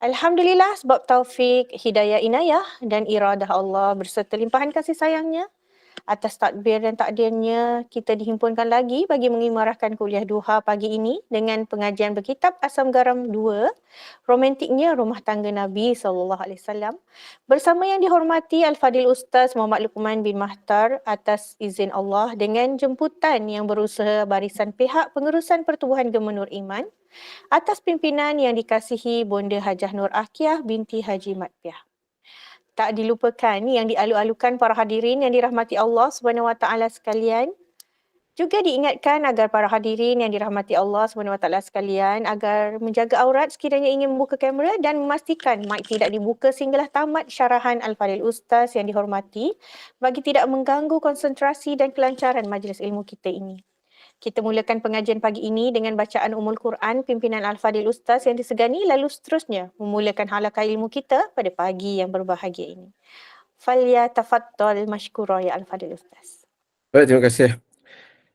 Alhamdulillah sebab taufik, hidayah inayah dan iradah Allah berserta limpahan kasih sayangnya. Atas takdir dan takdirnya, kita dihimpunkan lagi bagi mengimarahkan kuliah duha pagi ini dengan pengajian berkitab Asam Garam 2, romantiknya rumah tangga Nabi SAW. Bersama yang dihormati Al-Fadil Ustaz Muhammad Luqman bin Mahtar atas izin Allah dengan jemputan yang berusaha barisan pihak pengurusan pertubuhan Gemah Nur Iman atas pimpinan yang dikasihi Bonda Hajah Nur Akiyah binti Haji Matpiah. Tak dilupakan yang dialu-alukan para hadirin yang dirahmati Allah SWT sekalian. Juga diingatkan agar para hadirin yang dirahmati Allah SWT sekalian agar menjaga aurat sekiranya ingin membuka kamera dan memastikan mic tidak dibuka sehinggalah tamat syarahan Al-Fadil Ustaz yang dihormati bagi tidak mengganggu konsentrasi dan kelancaran majlis ilmu kita ini. Kita mulakan pengajian pagi ini dengan bacaan Ummul Quran pimpinan Al-Fadil Ustaz yang disegani, lalu seterusnya memulakan halaqah ilmu kita pada pagi yang berbahagia ini. Falyatafaddal mashkura ya Al-Fadil Ustaz. Baik, terima kasih.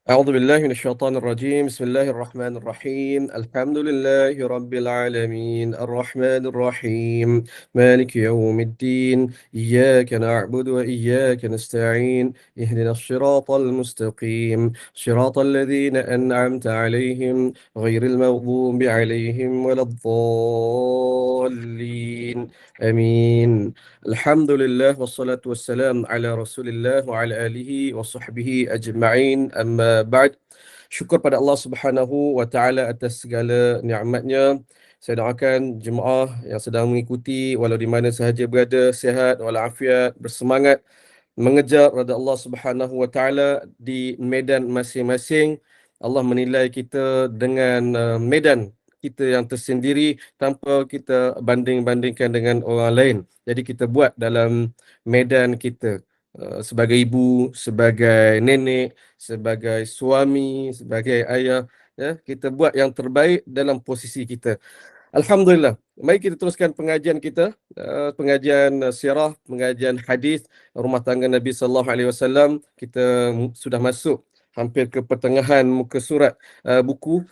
أعوذ بالله من الشيطان الرجيم بسم الله الرحمن الرحيم الحمد لله رب العالمين الرحمن الرحيم مالك يوم الدين إياك نعبد وإياك نستعين اهدنا الصراط المستقيم صراط الذين أنعمت عليهم غير المغضوب عليهم ولا الضالين آمين الحمد لله والصلاة والسلام على رسول الله وعلى آله وصحبه أجمعين أما ba'd. Syukur pada Allah Subhanahu wa taala atas segala nikmatnya. Saya doakan jemaah yang sedang mengikuti walau di mana sahaja berada sihat walafiat, bersemangat mengejar redha Allah Subhanahu wa taala di medan masing-masing. Allah menilai kita dengan medan kita yang tersendiri tanpa kita banding-bandingkan dengan orang lain. Jadi kita buat dalam medan kita. Sebagai ibu, sebagai nenek, sebagai suami, sebagai ayah, ya, kita buat yang terbaik dalam posisi kita. Alhamdulillah. Mari kita teruskan pengajian kita, pengajian sirah, pengajian hadis rumah tangga Nabi sallallahu alaihi wasallam. Kita sudah masuk hampir ke pertengahan muka surat buku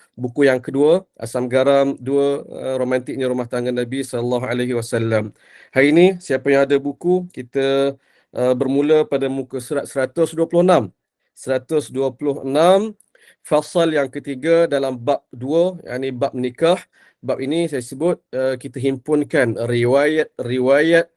yang kedua, Asam Garam 2, romantiknya rumah tangga Nabi sallallahu alaihi wasallam. Hari ini siapa yang ada buku, kita bermula pada muka surat 126. 126 fasal yang ketiga dalam bab 2, yakni bab nikah. Bab ini saya sebut kita himpunkan riwayat-riwayat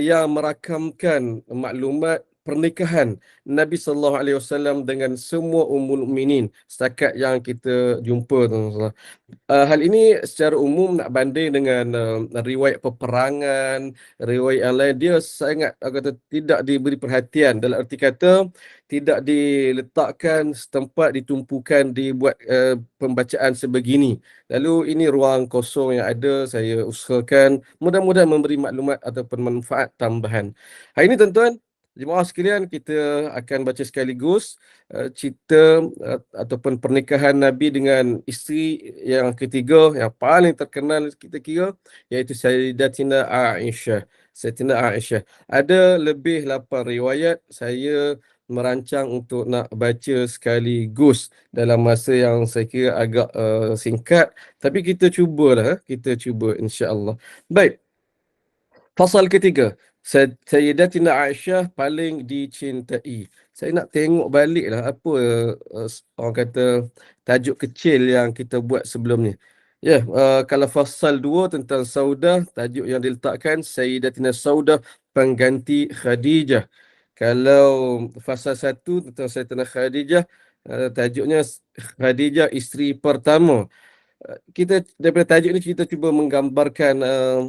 yang merakamkan maklumat pernikahan Nabi sallallahu alaihi wasallam dengan semua ummul mukminin setakat yang kita jumpa, tuan-tuan. Hal ini secara umum nak banding dengan riwayat peperangan, riwayat yang lain, dia sangat kata tidak diberi perhatian, dalam erti kata tidak diletakkan setempat, ditumpukan, dibuat pembacaan sebegini. Lalu ini ruang kosong yang ada, saya usahakan mudah-mudahan memberi maklumat ataupun manfaat tambahan. Hari ini tuan-tuan, jemaah sekalian, kita akan baca sekaligus cerita ataupun pernikahan Nabi dengan isteri yang ketiga yang paling terkenal kita kira, iaitu Sayyidatina Aisyah. Sayyidatina Aisyah. Ada lebih 8 riwayat, saya merancang untuk nak baca sekaligus dalam masa yang saya kira agak singkat, tapi kita cubalah, kita cuba insya-Allah. Baik. Fasal ketiga, Sayyidatina Aisyah paling dicintai. Saya nak tengok balik lah apa orang kata tajuk kecil yang kita buat sebelum ni. Ya, kalau fasal 2 tentang Saudah, tajuk yang diletakkan Sayyidatina Saudah pengganti Khadijah. Kalau fasal 1 tentang Sayyidatina Khadijah, tajuknya Khadijah isteri pertama. Kita daripada tajuk ni kita cuba menggambarkan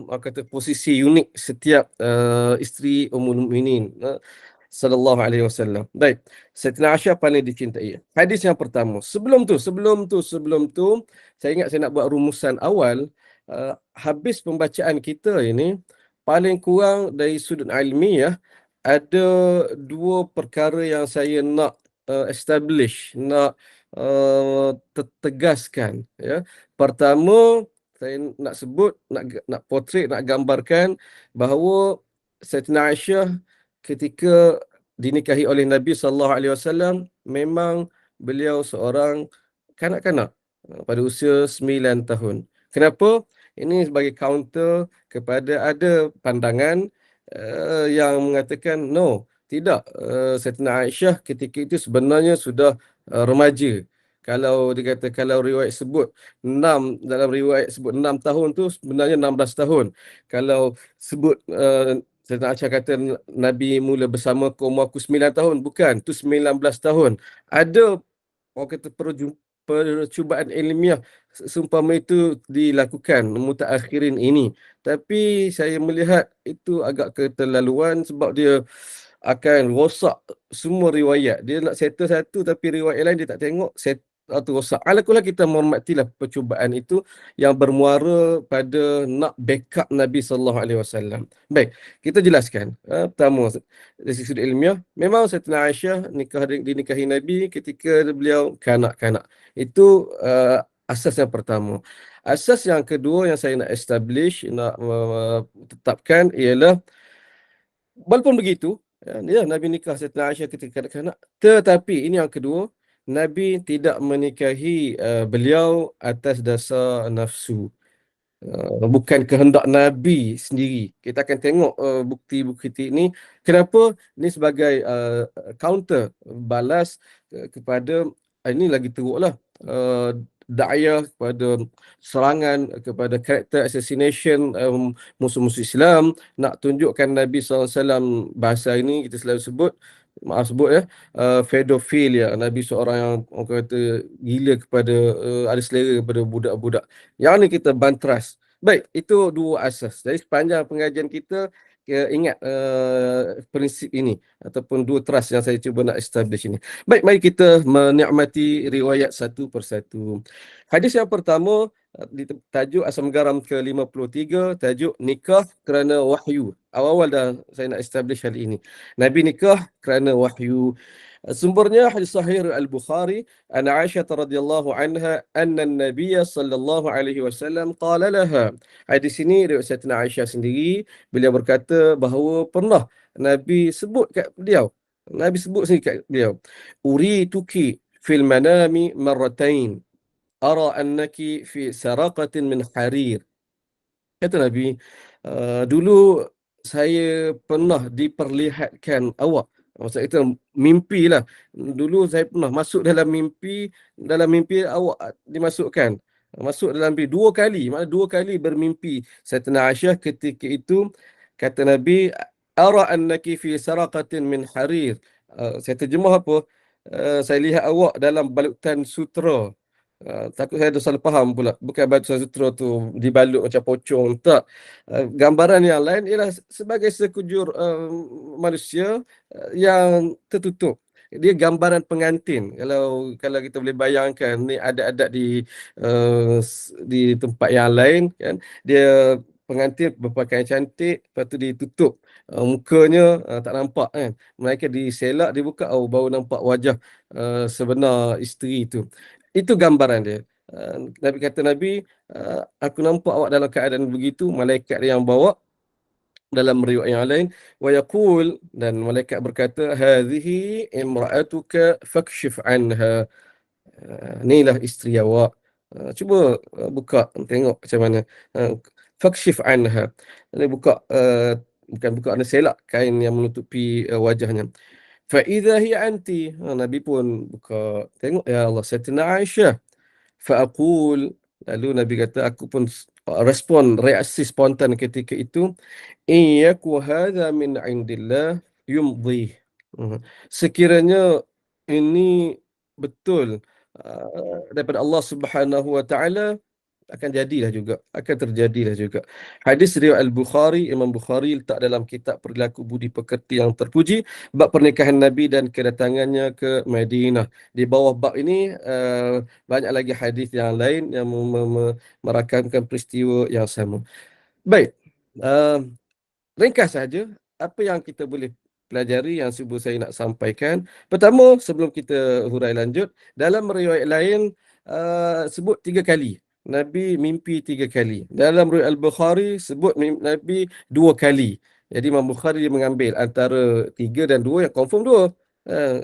kata posisi unik setiap isteri Ummul Mukminin sallallahu alaihi wasallam. Baik, Sayyidatina Aisyah paling dicintai. Hadis yang pertama. Sebelum tu saya ingat saya nak buat rumusan awal. Habis pembacaan kita ini, paling kurang dari sudut ilmiah ada dua perkara yang saya nak establish, nak tegaskan, ya. Pertama, saya nak sebut, nak portray, nak gambarkan bahawa Sayyidatina Aisyah ketika dinikahi oleh Nabi sallallahu alaihi wasallam memang beliau seorang kanak-kanak pada usia 9 tahun. Kenapa? Ini sebagai counter kepada ada pandangan yang mengatakan no, tidak. Sayyidatina Aisyah ketika itu sebenarnya sudah remaja. Kalau dikata kalau riwayat sebut 6, dalam riwayat sebut 6 tahun tu sebenarnya 16 tahun. Kalau sebut Sayyidatina Aisyah kata Nabi mula bersama ke umur aku 9 tahun, bukan, tu 19 tahun. Ada orang kata percubaan ilmiah seumpama itu dilakukan mutaakhirin ini, tapi saya melihat itu agak keterlaluan sebab dia akan rosak semua riwayat. Dia nak settle satu tapi riwayat lain dia tak tengok, set atau rosak. Alakullah kita menghormatilah percubaan itu yang bermuara pada nak backup Nabi sallallahu alaihi wasallam. Baik, kita jelaskan. Pertama, dari sisi sudut ilmiah, memang Sayyidatina Aisyah dinikahi Nabi ketika beliau kanak-kanak. Itu asas yang pertama. Asas yang kedua yang saya nak establish, nak tetapkan ialah walaupun begitu, ya, Nabi nikah Sayyidatina Aisyah ketika kanak-kanak, tetapi ini yang kedua, Nabi tidak menikahi beliau atas dasar nafsu. Bukan kehendak Nabi sendiri. Kita akan tengok bukti-bukti ini. Kenapa? Ini sebagai counter, balas kepada, ini lagi teruklah, da'ayah kepada serangan, kepada karakter assassination musuh-musuh Islam, nak tunjukkan Nabi SAW, bahasa ini kita selalu sebut, maaf sebut ya, pedofil ya. Nabi seorang yang orang kata gila kepada, ada selera kepada budak-budak. Yang ni kita bantras. Baik, itu dua asas. Jadi sepanjang pengajian kita ingat prinsip ini ataupun dua trust yang saya cuba nak establish ini. Baik, mari kita menikmati riwayat satu persatu. Hadis yang pertama di tajuk Asam Garam ke-53, tajuk nikah kerana wahyu. Awal-awal dah saya nak establish hal ini. Nabi nikah kerana wahyu. Sumbernya hadis sahih Al-Bukhari, an Aisyah radhiyallahu anha anna an-nabiy sallallahu alaihi wasallam qala laha. Hadis ini riwayat Sayyidatina Aisyah sendiri, beliau berkata bahawa pernah Nabi sebut kat beliau. Nabi sebut sendiri kat beliau, urituki fil manami marratain ara annaki fi saraqatin min harir. Kata Nabi, dulu saya pernah diperlihatkan awak. Maksud itu mimpi lah. Dulu saya pernah masuk dalam mimpi awak dimasukkan. Masuk dalam mimpi dua kali, maknanya dua kali bermimpi. Sayyidatina Aisyah ketika itu, kata Nabi, ara annaki fi saraqatin min harir. Saya terjemah apa? Saya lihat awak dalam balutan sutra. Takut saya ada salah faham pula. Bukan batu sutra tu dibalut macam pocong. Tak. Gambaran yang lain ialah sebagai sekujur manusia yang tertutup. Dia gambaran pengantin. Kalau kita boleh bayangkan ni adat-adat di tempat yang lain kan. Dia pengantin berpakaian cantik, lepas tu ditutup mukanya, tak nampak kan. Mereka diselak, dibuka, baru nampak wajah sebenar isteri tu. Itu gambaran dia. Nabi kata Nabi, aku nampak awak dalam keadaan begitu, malaikat yang bawa dalam riwayat yang lain, wa yaqul, dan malaikat berkata, hadhihi imra'atuka fakshif anha. Inilah isteri awak. Cuba buka tengok macam mana. Fakshif anha. Ini buka, bukan buka, ada selak kain yang menutupi wajahnya. Fa'idha hiya anti. Nabi pun buka. Tengok, ya Allah, Sayyidatina Aisyah. Fa'aqul. Lalu Nabi kata, aku pun respon, reaksi spontan ketika itu. Iyaku hadha min indillah yumdih. Sekiranya ini betul daripada Allah Subhanahu wa taala, akan terjadilah juga. Hadis riwayat Al-Bukhari, Imam Bukhari letak dalam kitab Perilaku Budi Pekerti yang Terpuji, bab pernikahan Nabi dan kedatangannya ke Madinah. Di bawah bab ini banyak lagi hadis yang lain yang merakamkan peristiwa yang sama. Baik, ringkas saja apa yang kita boleh pelajari yang cuba saya nak sampaikan. Pertama, sebelum kita hurai lanjut, dalam riwayat lain sebut 3 kali. Nabi mimpi 3 kali. Dalam riwayat Al-Bukhari sebut Nabi 2 kali. Jadi Imam Bukhari dia mengambil antara 3 dan 2 yang confirm 2.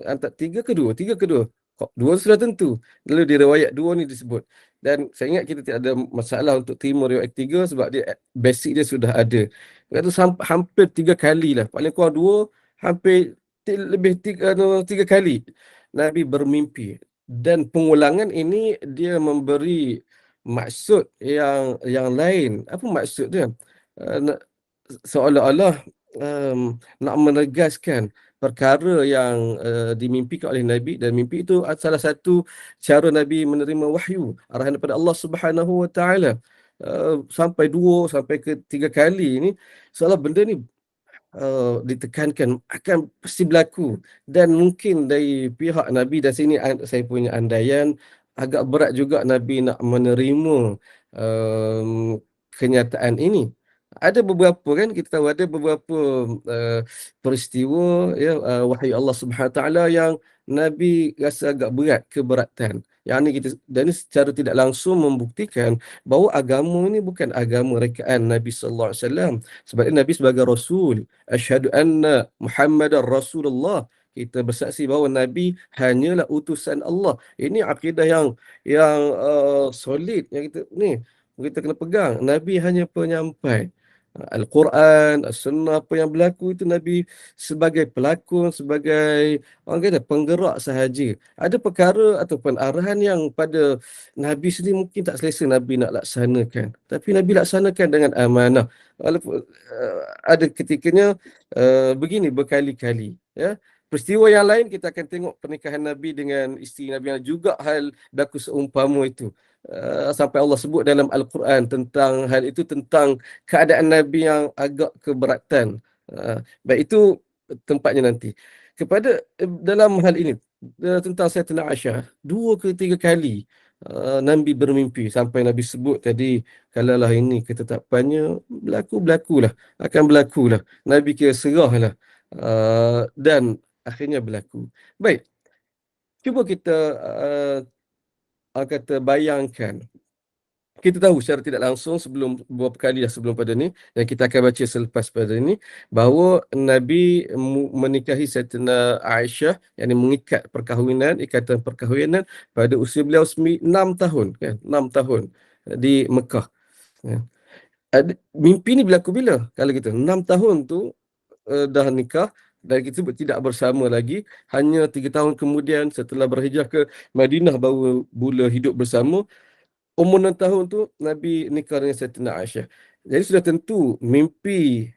Antara 3 ke 2? 3 ke 2? 2 sudah tentu. Lalu di riwayat 2 ni disebut. Dan saya ingat kita tidak ada masalah untuk terima riwayat ketiga sebab dia basic dia sudah ada. Kata hampir 3 kali lah, paling kurang 2, hampir lebih 3 kali Nabi bermimpi. Dan pengulangan ini dia memberi maksud yang lain. Apa maksud dia? Seolah-olah nak menegaskan perkara yang dimimpikan oleh Nabi, dan mimpi itu salah satu cara Nabi menerima wahyu arahan daripada Allah Subhanahu Wa Taala. Sampai 2 sampai ke 3 kali ini, seolah benda ni ditekankan akan pasti berlaku. Dan mungkin dari pihak Nabi, dan sini saya punya andaian, agak berat juga Nabi nak menerima kenyataan ini. Ada beberapa, kan kita tahu ada beberapa peristiwa ya, wahyu Allah Subhanahu Wa Taala yang Nabi rasa agak berat, keberatan. Yang ni kita, dan ini secara tidak langsung membuktikan bahawa agama ini bukan agama rekaan Nabi sallallahu alaihi wasallam. Sebab Nabi sebagai rasul, asyhadu anna Muhammadar Rasulullah, kita bersaksi bahawa Nabi hanyalah utusan Allah. Ini akidah yang solid yang kita kena pegang. Nabi hanya penyampai. Al-Quran, As-Sunnah, apa yang berlaku itu Nabi sebagai pelakon, sebagai orang kata penggerak sahaja. Ada perkara ataupun arahan yang pada Nabi sendiri mungkin tak selesa Nabi nak laksanakan, tapi Nabi laksanakan dengan amanah. Walaupun ada ketikanya begini berkali-kali, ya. Peristiwa yang lain kita akan tengok pernikahan Nabi dengan isteri Nabi yang juga hal berlaku seumpama itu. Sampai Allah sebut dalam Al-Quran tentang hal itu, tentang keadaan Nabi yang agak keberatan. Baik, itu tempatnya nanti. Dalam hal ini, tentang Sayyidatina Aisyah, 2 ke 3 kali Nabi bermimpi, sampai Nabi sebut tadi, kalaulah ini ketetapannya berlakulah, akan berlakulah. Nabi kira serahlah, dan akhirnya berlaku. Baik, cuba kita kata bayangkan. Kita tahu secara tidak langsung sebelum beberapa kali dah sebelum pada ni, dan kita akan baca selepas pada ni, bahawa Nabi menikahi Sayyidatina Aisyah, yang mengikat perkahwinan, ikatan perkahwinan pada usia beliau 6 tahun, kan? 6 tahun di Mekah. Ya. Mimpi ni berlaku bila? Kalau kita 6 tahun tu dah nikah, dan kita tidak bersama lagi, hanya 3 tahun kemudian setelah berhijrah ke Madinah baru mula hidup bersama. Umur 6 tahun tu Nabi nikah dengan Sayyidatina Aisyah. Jadi sudah tentu mimpi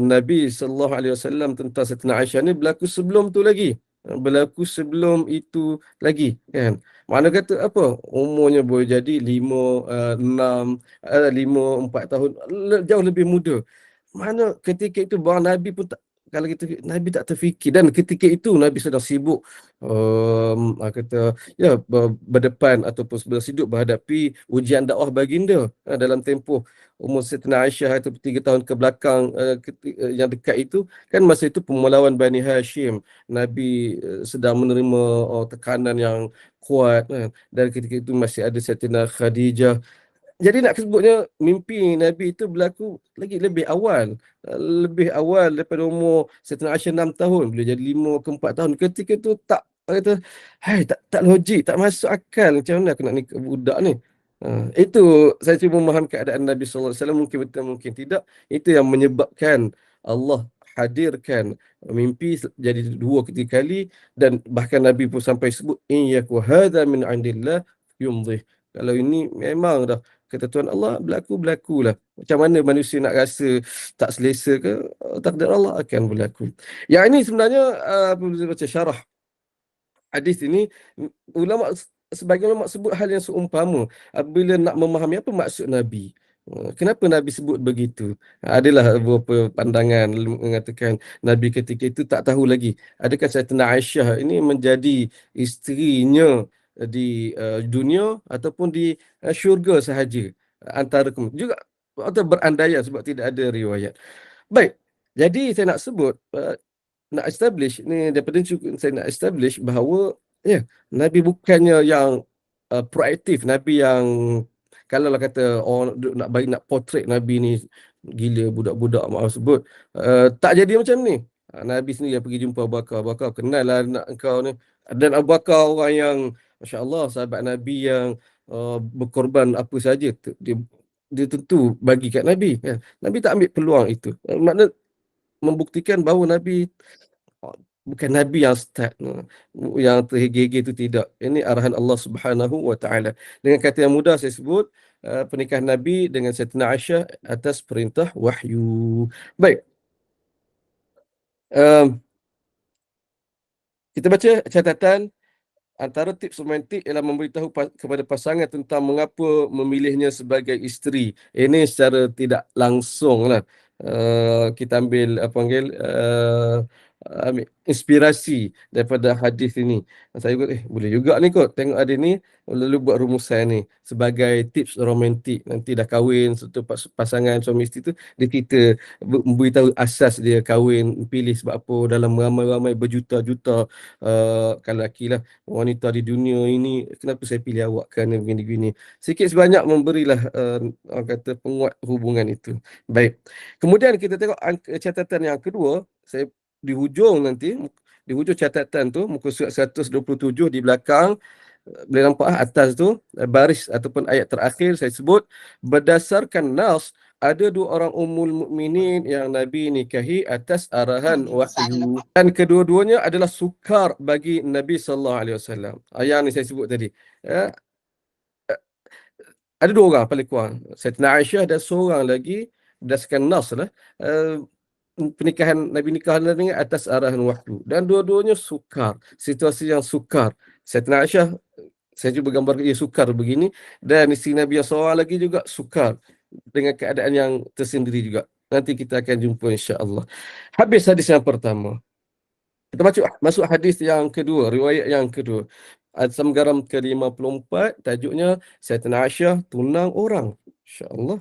Nabi sallallahu alaihi wasallam tentang Sayyidatina Aisyah ni berlaku sebelum tu lagi. Berlaku sebelum itu lagi, kan. Mana kata apa? Umurnya boleh jadi 5, 6, 5, 4 tahun, jauh lebih muda. Mana ketika itu bahawa Nabi pun tak, kalau kita Nabi tak terfikir, dan ketika itu Nabi sedang sibuk kata ya berdepan ataupun sedang sibuk menghadapi ujian dakwah baginda dalam tempoh umur Sayyidatina Aisyah itu 3 tahun ke belakang, yang dekat itu kan, masa itu pemulawan Bani Hashim. Nabi sedang menerima tekanan yang kuat, dan ketika itu masih ada Sayyidatina Khadijah. Jadi nak sebutnya mimpi Nabi itu berlaku lagi lebih awal daripada umur Sayyidatina Aisyah 6 tahun, boleh jadi 5 ke 4 tahun. Ketika itu tak kata, hai, tak logik, tak masuk akal, macam mana aku nak nikah budak ni. Itu saya cuba memahami keadaan Nabi sallallahu alaihi wasallam, mungkin betul mungkin tidak. Itu yang menyebabkan Allah hadirkan mimpi jadi 2 ke 3 kali, dan bahkan Nabi pun sampai sebut, in yaku hadza min indillah yumdih. Kalau ini memang dah ketentuan Allah, berlakulah. Macam mana manusia nak rasa tak selesa ke, takdir Allah akan berlaku. Yang ini sebenarnya apabila baca syarah hadis ini, sebagian ulama sebut hal yang seumpama apabila nak memahami apa maksud Nabi. Kenapa Nabi sebut begitu? Adalah beberapa pandangan mengatakan Nabi ketika itu tak tahu lagi adakah Sayyidatina Aisyah ini menjadi isterinya di dunia ataupun di syurga sahaja. Antara juga atau berandaian sebab tidak ada riwayat. Baik, jadi saya nak sebut, nak establish ni, daripada saya nak establish bahawa ya, Nabi bukannya yang proaktif, Nabi yang kalau kata orang nak bagi, nak portray Nabi ni gila, budak-budak maaf sebut, tak jadi macam ni. Nabi sendiri yang pergi jumpa Abu Bakar, kenal lah anak engkau ni. Dan Abu Bakar orang yang Masya Allah, sahabat Nabi yang berkorban apa saja dia tentu bagi kat Nabi kan. Nabi tak ambil peluang itu. Makna membuktikan bahawa Nabi bukan Nabi yang start, yang terhege-hege itu tidak. Ini arahan Allah Subhanahu wa taala. Dengan kata yang mudah saya sebut pernikahan Nabi dengan Sayyidatina Aisyah atas perintah wahyu. Baik, um, kita baca catatan. Antara tips romantik ialah memberitahu kepada pasangan tentang mengapa memilihnya sebagai isteri. Ini secara tidak langsung lah. Kita ambil apa panggil ambil inspirasi daripada hadis ini. Saya kata, boleh juga ni kot. Tengok ada ni, lalu buat rumusan ni sebagai tips romantik. Nanti dah kahwin, satu pasangan suami isteri tu, dia cerita, beritahu asas dia kahwin, pilih sebab apa dalam ramai-ramai berjuta-juta kalau lelaki lah, wanita di dunia ini, kenapa saya pilih awak kerana begini-begini. Sikit sebanyak memberilah orang kata penguat hubungan itu. Baik. Kemudian kita tengok catatan yang kedua, saya di hujung nanti, di hujung catatan tu, muka surat 127 di belakang, boleh nampak atas tu, baris ataupun ayat terakhir saya sebut, berdasarkan nas, ada dua orang ummul mukminin yang Nabi nikahi atas arahan wahyu, dan kedua-duanya adalah sukar bagi Nabi sallallahu alaihi wasallam. Yang ni saya sebut tadi. Ya, ada dua orang paling kurang. Sayyidatina Aisyah dan seorang lagi berdasarkan nas lah. Pernikahan Nabi nikah dengan atas arahan wahyu. Dan dua-duanya sukar. Situasi yang sukar. Sayyidatina Aisyah, saya cuba gambar dia sukar begini. Dan isteri Nabi yang seorang lagi juga sukar. Dengan keadaan yang tersendiri juga. Nanti kita akan jumpa insya-Allah. Habis hadis yang pertama. Kita masuk hadis yang kedua, riwayat yang kedua. Asam garam ke-54, tajuknya Sayyidatina Aisyah tunang orang. Insya-Allah,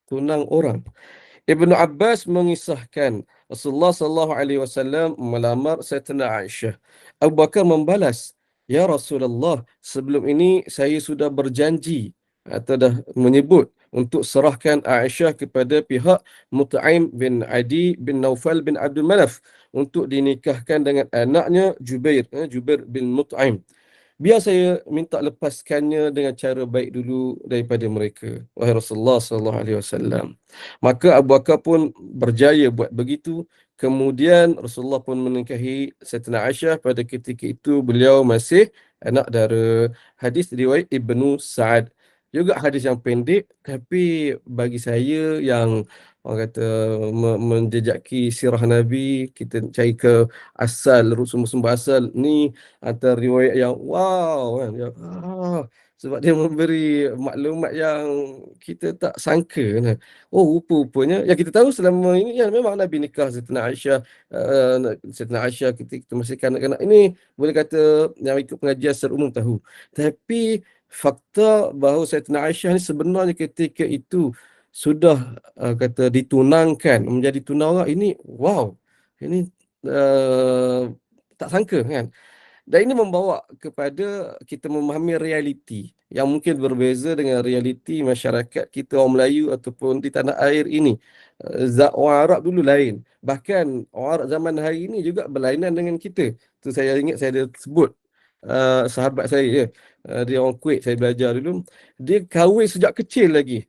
tunang orang. Ibnu Abbas mengisahkan Rasulullah sallallahu alaihi wasallam melamar Sayyidatina Aisyah. Abu Bakar membalas, "Ya Rasulullah, sebelum ini saya sudah berjanji atau dah menyebut untuk serahkan Aisyah kepada pihak Mut'aim bin Adi bin Naufal bin Abdul Manaf untuk dinikahkan dengan anaknya Jubair bin Mut'aim. Biar saya minta lepaskannya dengan cara baik dulu daripada mereka, wahai Rasulullah sallallahu alaihi wasallam." Maka Abu Bakar pun berjaya buat begitu. Kemudian Rasulullah pun menikahi Sayyidatina Aisyah. Pada ketika itu beliau masih anak dara. Hadis riwayat Ibnu Sa'ad. Juga hadis yang pendek, tapi bagi saya yang orang kata menjejaki sirah Nabi, kita cari ke asal, sumber-sumber asal ni, antara riwayat yang wow kan, sebab dia memberi maklumat yang kita tak sangka kan. Oh, rupa-rupanya yang kita tahu selama ini ya memang Nabi nikah Sayyidatina Aisyah, Sayyidatina Aisyah ketika kita masih kanak-kanak, ini boleh kata yang ikut pengajian secara umum tahu. Tapi fakta bahawa Sayyidatina Aisyah ni sebenarnya ketika itu sudah kata ditunangkan menjadi tunangan, ini wow, ini tak sangka kan. Dan ini membawa kepada kita memahami realiti yang mungkin berbeza dengan realiti masyarakat kita orang Melayu ataupun di tanah air ini. Orang Arab dulu lain. Bahkan orang Arab zaman hari ini juga berlainan dengan kita. Tu saya ingat saya ada sebut sahabat saya ya. Dia orang Kuwait, saya belajar dulu. Dia kahwin sejak kecil lagi.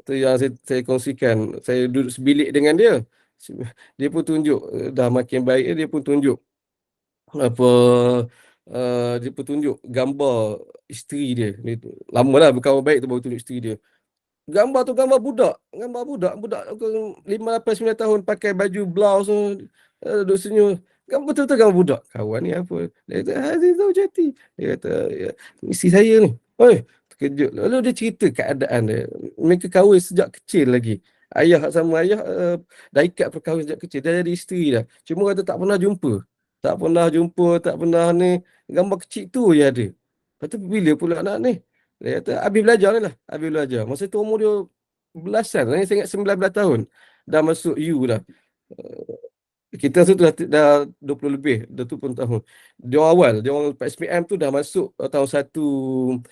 Tu yang saya kongsikan. Saya duduk sebilik dengan dia. Dia pun tunjuk dah makin baik, dia pun tunjuk apa dia petunjuk gambar isteri dia. Lama lah berkawan baik tu baru tunjuk isteri dia. Gambar tu gambar budak budak 5 8 9 tahun pakai baju blouse tu, duduk senyum. Gambar betul-betul gambar budak. Kawan ni apa? Dia kata, "Aziz Zaujati." Dia kata, "Ya, isteri saya ni." Oi, terkejut. Lalu dia cerita keadaan dia. Mereka kahwin sejak kecil lagi. Ayah sama ayah dah ikat perkahwinan sejak kecil. Dah jadi isteri dah. Cuma kata tak pernah jumpa. Tak pernah jumpa, tak pernah ni. Gambar kecil tu je ada. Lepas tu bila pula anak ni? Dia kata, habis belajar ni lah. Habis belajar. Masa tu umur dia belasan. Saya ingat 19 tahun. Dah masuk U dah. Kita tu dah 20 lebih. 20 tahun. Dia awal. Dia orang lepas SPM tu dah masuk tahun 1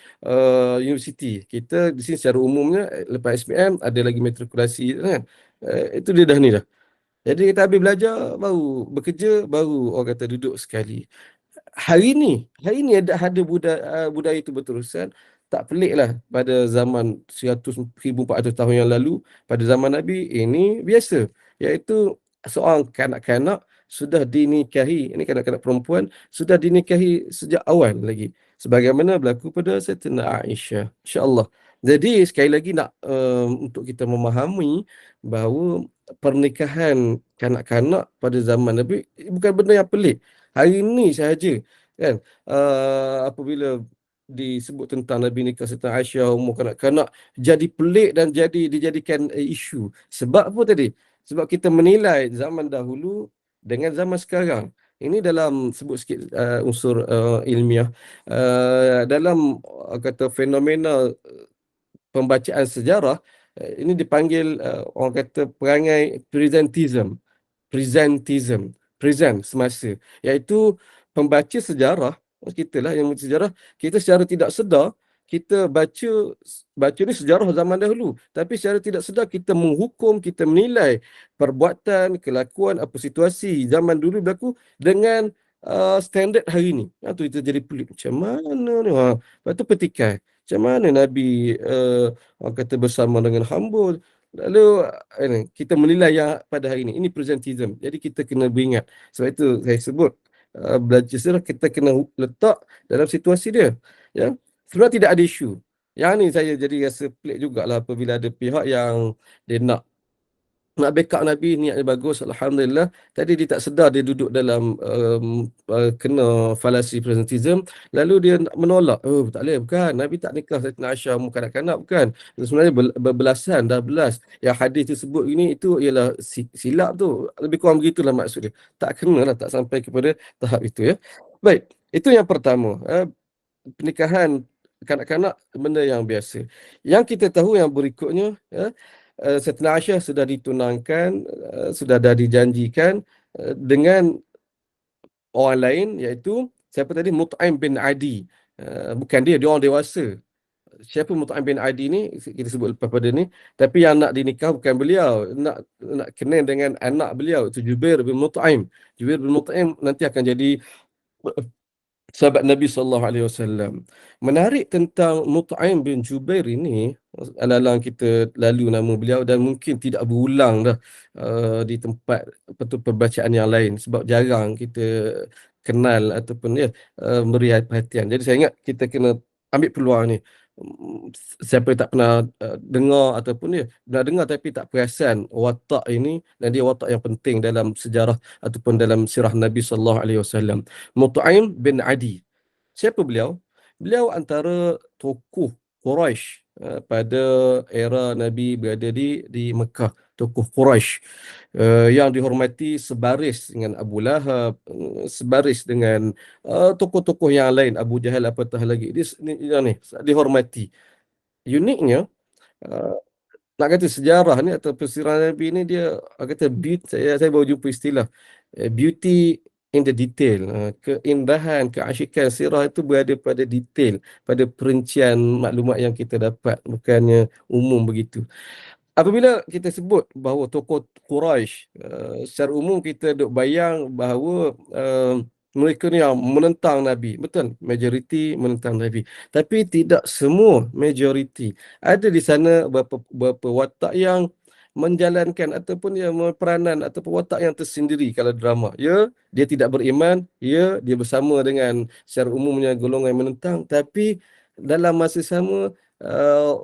universiti. Kita di sini secara umumnya lepas SPM ada lagi matrikulasi kan. Itu dia dah ni dah. Jadi kita habis belajar, baru bekerja, baru orang kata duduk sekali. Hari ni ada budaya itu berterusan. tak pelik lah pada zaman 100,400 tahun yang lalu, pada zaman Nabi ini biasa, iaitu seorang kanak-kanak sudah dinikahi, ini kanak-kanak perempuan sudah dinikahi sejak awal lagi, sebagaimana berlaku pada Sayyidatina Aisyah, insya-Allah. Jadi sekali lagi nak untuk kita memahami bahawa pernikahan kanak-kanak pada zaman Nabi bukan benda yang pelik. Hari ini sahaja kan, apabila disebut tentang Nabi nikah serta Aisyah umur kanak-kanak jadi pelik dan dijadikan isu. Sebab apa tadi? Sebab kita menilai zaman dahulu dengan zaman sekarang. Ini dalam sebut sikit unsur ilmiah, dalam kata fenomena pembacaan sejarah, ini dipanggil orang kata perangai presentism, present semasa, iaitu pembaca sejarah, kita lah yang membaca sejarah, kita secara tidak sedar kita baca ni sejarah zaman dahulu, tapi secara tidak sedar kita menghukum, kita menilai perbuatan, kelakuan, apa situasi zaman dulu berlaku dengan standard hari ni. Tu kita jadi pelik, macam mana ni? Lepas tu petikai, macam mana Nabi orang kata bersama dengan hamba. Lalu kita menilai yang pada hari ini presentism. Jadi kita kena beringat. Sebab itu saya sebut belajar sejarah kita kena letak dalam situasi dia. Ya, sebenarnya tidak ada isu. Yang ni saya jadi rasa pelik jugalah apabila ada pihak yang dia nak backup Nabi, niatnya bagus, Alhamdulillah. Tadi dia tak sedar dia duduk dalam kena falasi presentism. Lalu dia menolak. Oh, tak boleh, bukan. Nabi tak nikah Sayyidatina Aisyah umur kanak-kanak, bukan. Sebenarnya berbelasan, dah belas. Yang hadis tersebut ini, itu ialah silap tu. Lebih kurang begitulah maksud dia. Tak kena lah, tak sampai kepada tahap itu ya. Baik, itu yang pertama. Pernikahan kanak-kanak benda yang biasa. Yang kita tahu yang berikutnya, Sayyidatina Aisyah sudah ditunangkan, sudah dah dijanjikan dengan orang lain, iaitu siapa tadi? Mut'aim bin Adi. Bukan dia orang dewasa. Siapa Mut'aim bin Adi ni kita sebut lepas pada ni, tapi yang nak dinikah bukan beliau, nak kenal dengan anak beliau, itu Jubair bin Mut'aim. Jubair bin Mut'aim nanti akan jadi sahabat Nabi sallallahu alaihi wasallam. Menarik tentang Mut'aim bin Jubair ini, alang-alang kita lalu nama beliau dan mungkin tidak berulang dah di tempat perbacaan yang lain sebab jarang kita kenal ataupun beri perhatian. Jadi saya ingat kita kena ambil peluang ni. Siapa yang tak pernah dengar ataupun pernah dengar tapi tak perasan watak ini, dan dia watak yang penting dalam sejarah ataupun dalam sirah Nabi sallallahu alaihi wasallam. Mut'aim bin Adi. Siapa beliau? Beliau antara tokoh Quraisy pada era Nabi berada di Mekah. Tokoh Quraisy yang dihormati sebaris dengan Abu Lahab, sebaris dengan tokoh-tokoh yang lain, Abu Jahal apatah lagi. Dia ni dihormati. Uniknya, nak kata sejarah ni atau persirahan Nabi ni, dia kata beauty, saya baru jumpa istilah beauty in the detail. Keindahan, keasyikan sirah itu berada pada detail, pada perincian maklumat yang kita dapat, bukannya umum begitu. Apabila kita sebut bahawa tokoh Quraisy, secara umum kita duk bayang bahawa mereka ni yang menentang Nabi. Betul, majoriti menentang Nabi. Tapi tidak semua majoriti. Ada di sana beberapa watak yang menjalankan ataupun peranan ataupun watak yang tersendiri kalau drama. Ya, dia tidak beriman. Ya, dia bersama dengan secara umumnya golongan yang menentang. Tapi dalam masa sama,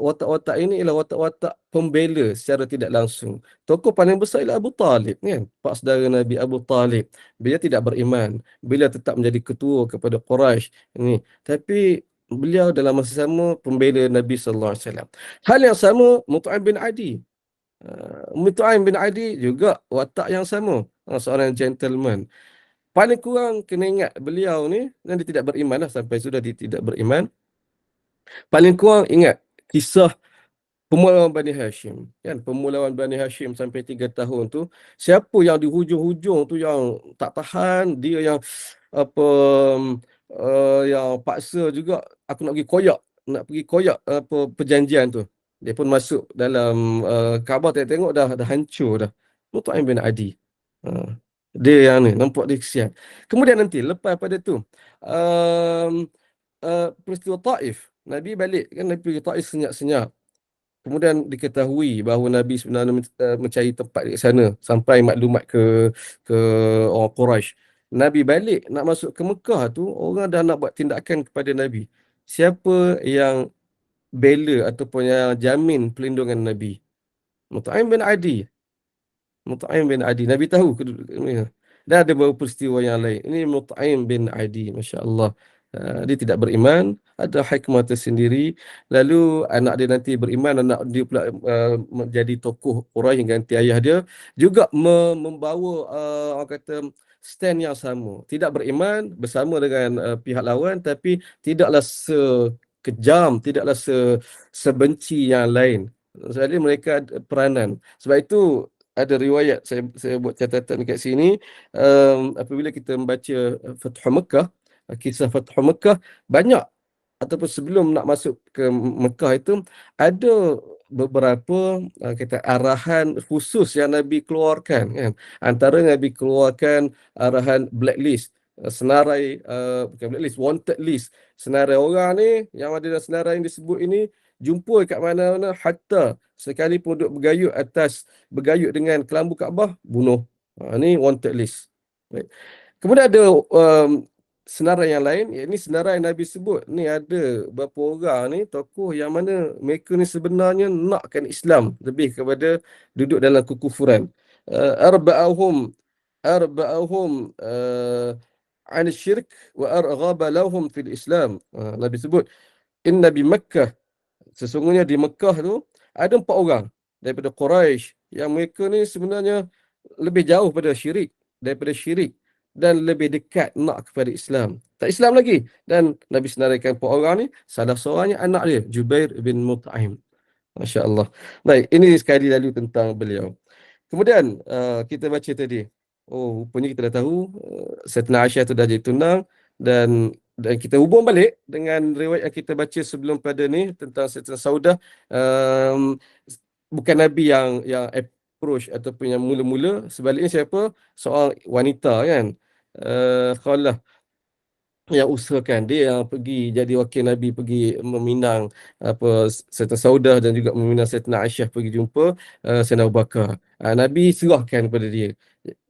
watak-watak ini ialah watak-watak pembela secara tidak langsung. Tokoh paling besar ialah Abu Talib, kan? Pak saudara Nabi Abu Talib. Beliau tidak beriman. Beliau tetap menjadi ketua kepada Quraisy ini. Tapi beliau dalam masa sama pembela Nabi sallallahu alaihi wasallam. Hal yang sama Mut'aim bin Adi. Mut'aim bin Adi juga watak yang sama. Seorang gentleman. Paling kurang kena ingat beliau ni, dan dia tidak beriman lah, sampai sudah dia tidak beriman. Paling kurang ingat kisah pemulawan Bani Hashim, kan? Pemulawan Bani Hashim sampai 3 tahun tu, siapa yang di hujung-hujung tu yang tak tahan, dia yang apa yang paksa juga, aku nak pergi koyak apa perjanjian tu. Dia pun masuk dalam Kaabah, tengok dah hancur dah. Mut'aim bin Adi. Dia yang ni nampak dia kesian. Kemudian nanti lepas pada tu peristiwa Taif. Nabi balik kan, Nabi pergi Taif senyap-senyap. Kemudian diketahui bahawa Nabi sebenarnya mencari tempat di sana sampai maklumat ke orang Quraisy. Nabi balik nak masuk ke Mekah tu, orang dah nak buat tindakan kepada Nabi. Siapa yang bela ataupun yang jamin perlindungan Nabi? Mut'aim bin Adi. Mut'aim bin Adi. Nabi tahu kedudukannya. Dan ada beberapa peristiwa yang lain. Ini Mut'aim bin Adi. Masya Allah. Dia tidak beriman. Ada hikmah tersendiri. Lalu anak dia nanti beriman. Anak dia pula menjadi tokoh orang yang ganti ayah dia. Juga membawa orang kata stand yang sama. Tidak beriman bersama dengan pihak lawan. Tapi tidaklah sekejam. Tidaklah sebenci yang lain. Jadi mereka ada peranan. Sebab itu ada riwayat, saya buat catatan dekat sini, apabila kita membaca Fathu Mekah, kisah Fathu Mekah, banyak ataupun sebelum nak masuk ke Mekah itu ada beberapa kata arahan khusus yang Nabi keluarkan kan. Antara Nabi keluarkan arahan blacklist, senarai bukan blacklist, wanted list. Senarai orang ni yang ada dalam senarai yang disebut ini jumpa kat mana-mana, hatta sekalipun duduk bergayut dengan kelambu Kaabah, bunuh. Ni wanted list. Baik. Kemudian ada senarai yang lain, ini senarai yang Nabi sebut. Ni ada beberapa orang ni tokoh yang mana mereka ni sebenarnya nakkan Islam lebih kepada duduk dalam kekufuran. Arba'ahum arba'ahum an syirk wa arghaba lahum fil Islam. Nabi sebut inna bi Makkah, sesungguhnya di Mekah tu ada 4 orang daripada Quraisy yang mereka ni sebenarnya lebih jauh daripada syirik dan lebih dekat nak kepada Islam. Tak Islam lagi. Dan Nabi senaraikan 4 orang ni, salah seorangnya anak dia, Jubair bin Mut'aim. Masya Allah. Baik, ini sekali lalu tentang beliau. Kemudian kita baca tadi. Oh, rupanya kita dah tahu Sayyidina Aisyah tu dah jadi tunang, dan kita hubung balik dengan riwayat yang kita baca sebelum pada ni tentang Sayyidina Saudah. Bukan Nabi yang approach ataupun yang mula-mula, sebaliknya siapa? Seorang wanita kan. Khalah yang usahakan, dia yang pergi jadi wakil Nabi, pergi meminang Sayyidina Saudah dan juga meminang Sayyidina Aisyah pergi jumpa Sayyidina Abu Bakar. Nabi serahkan kepada dia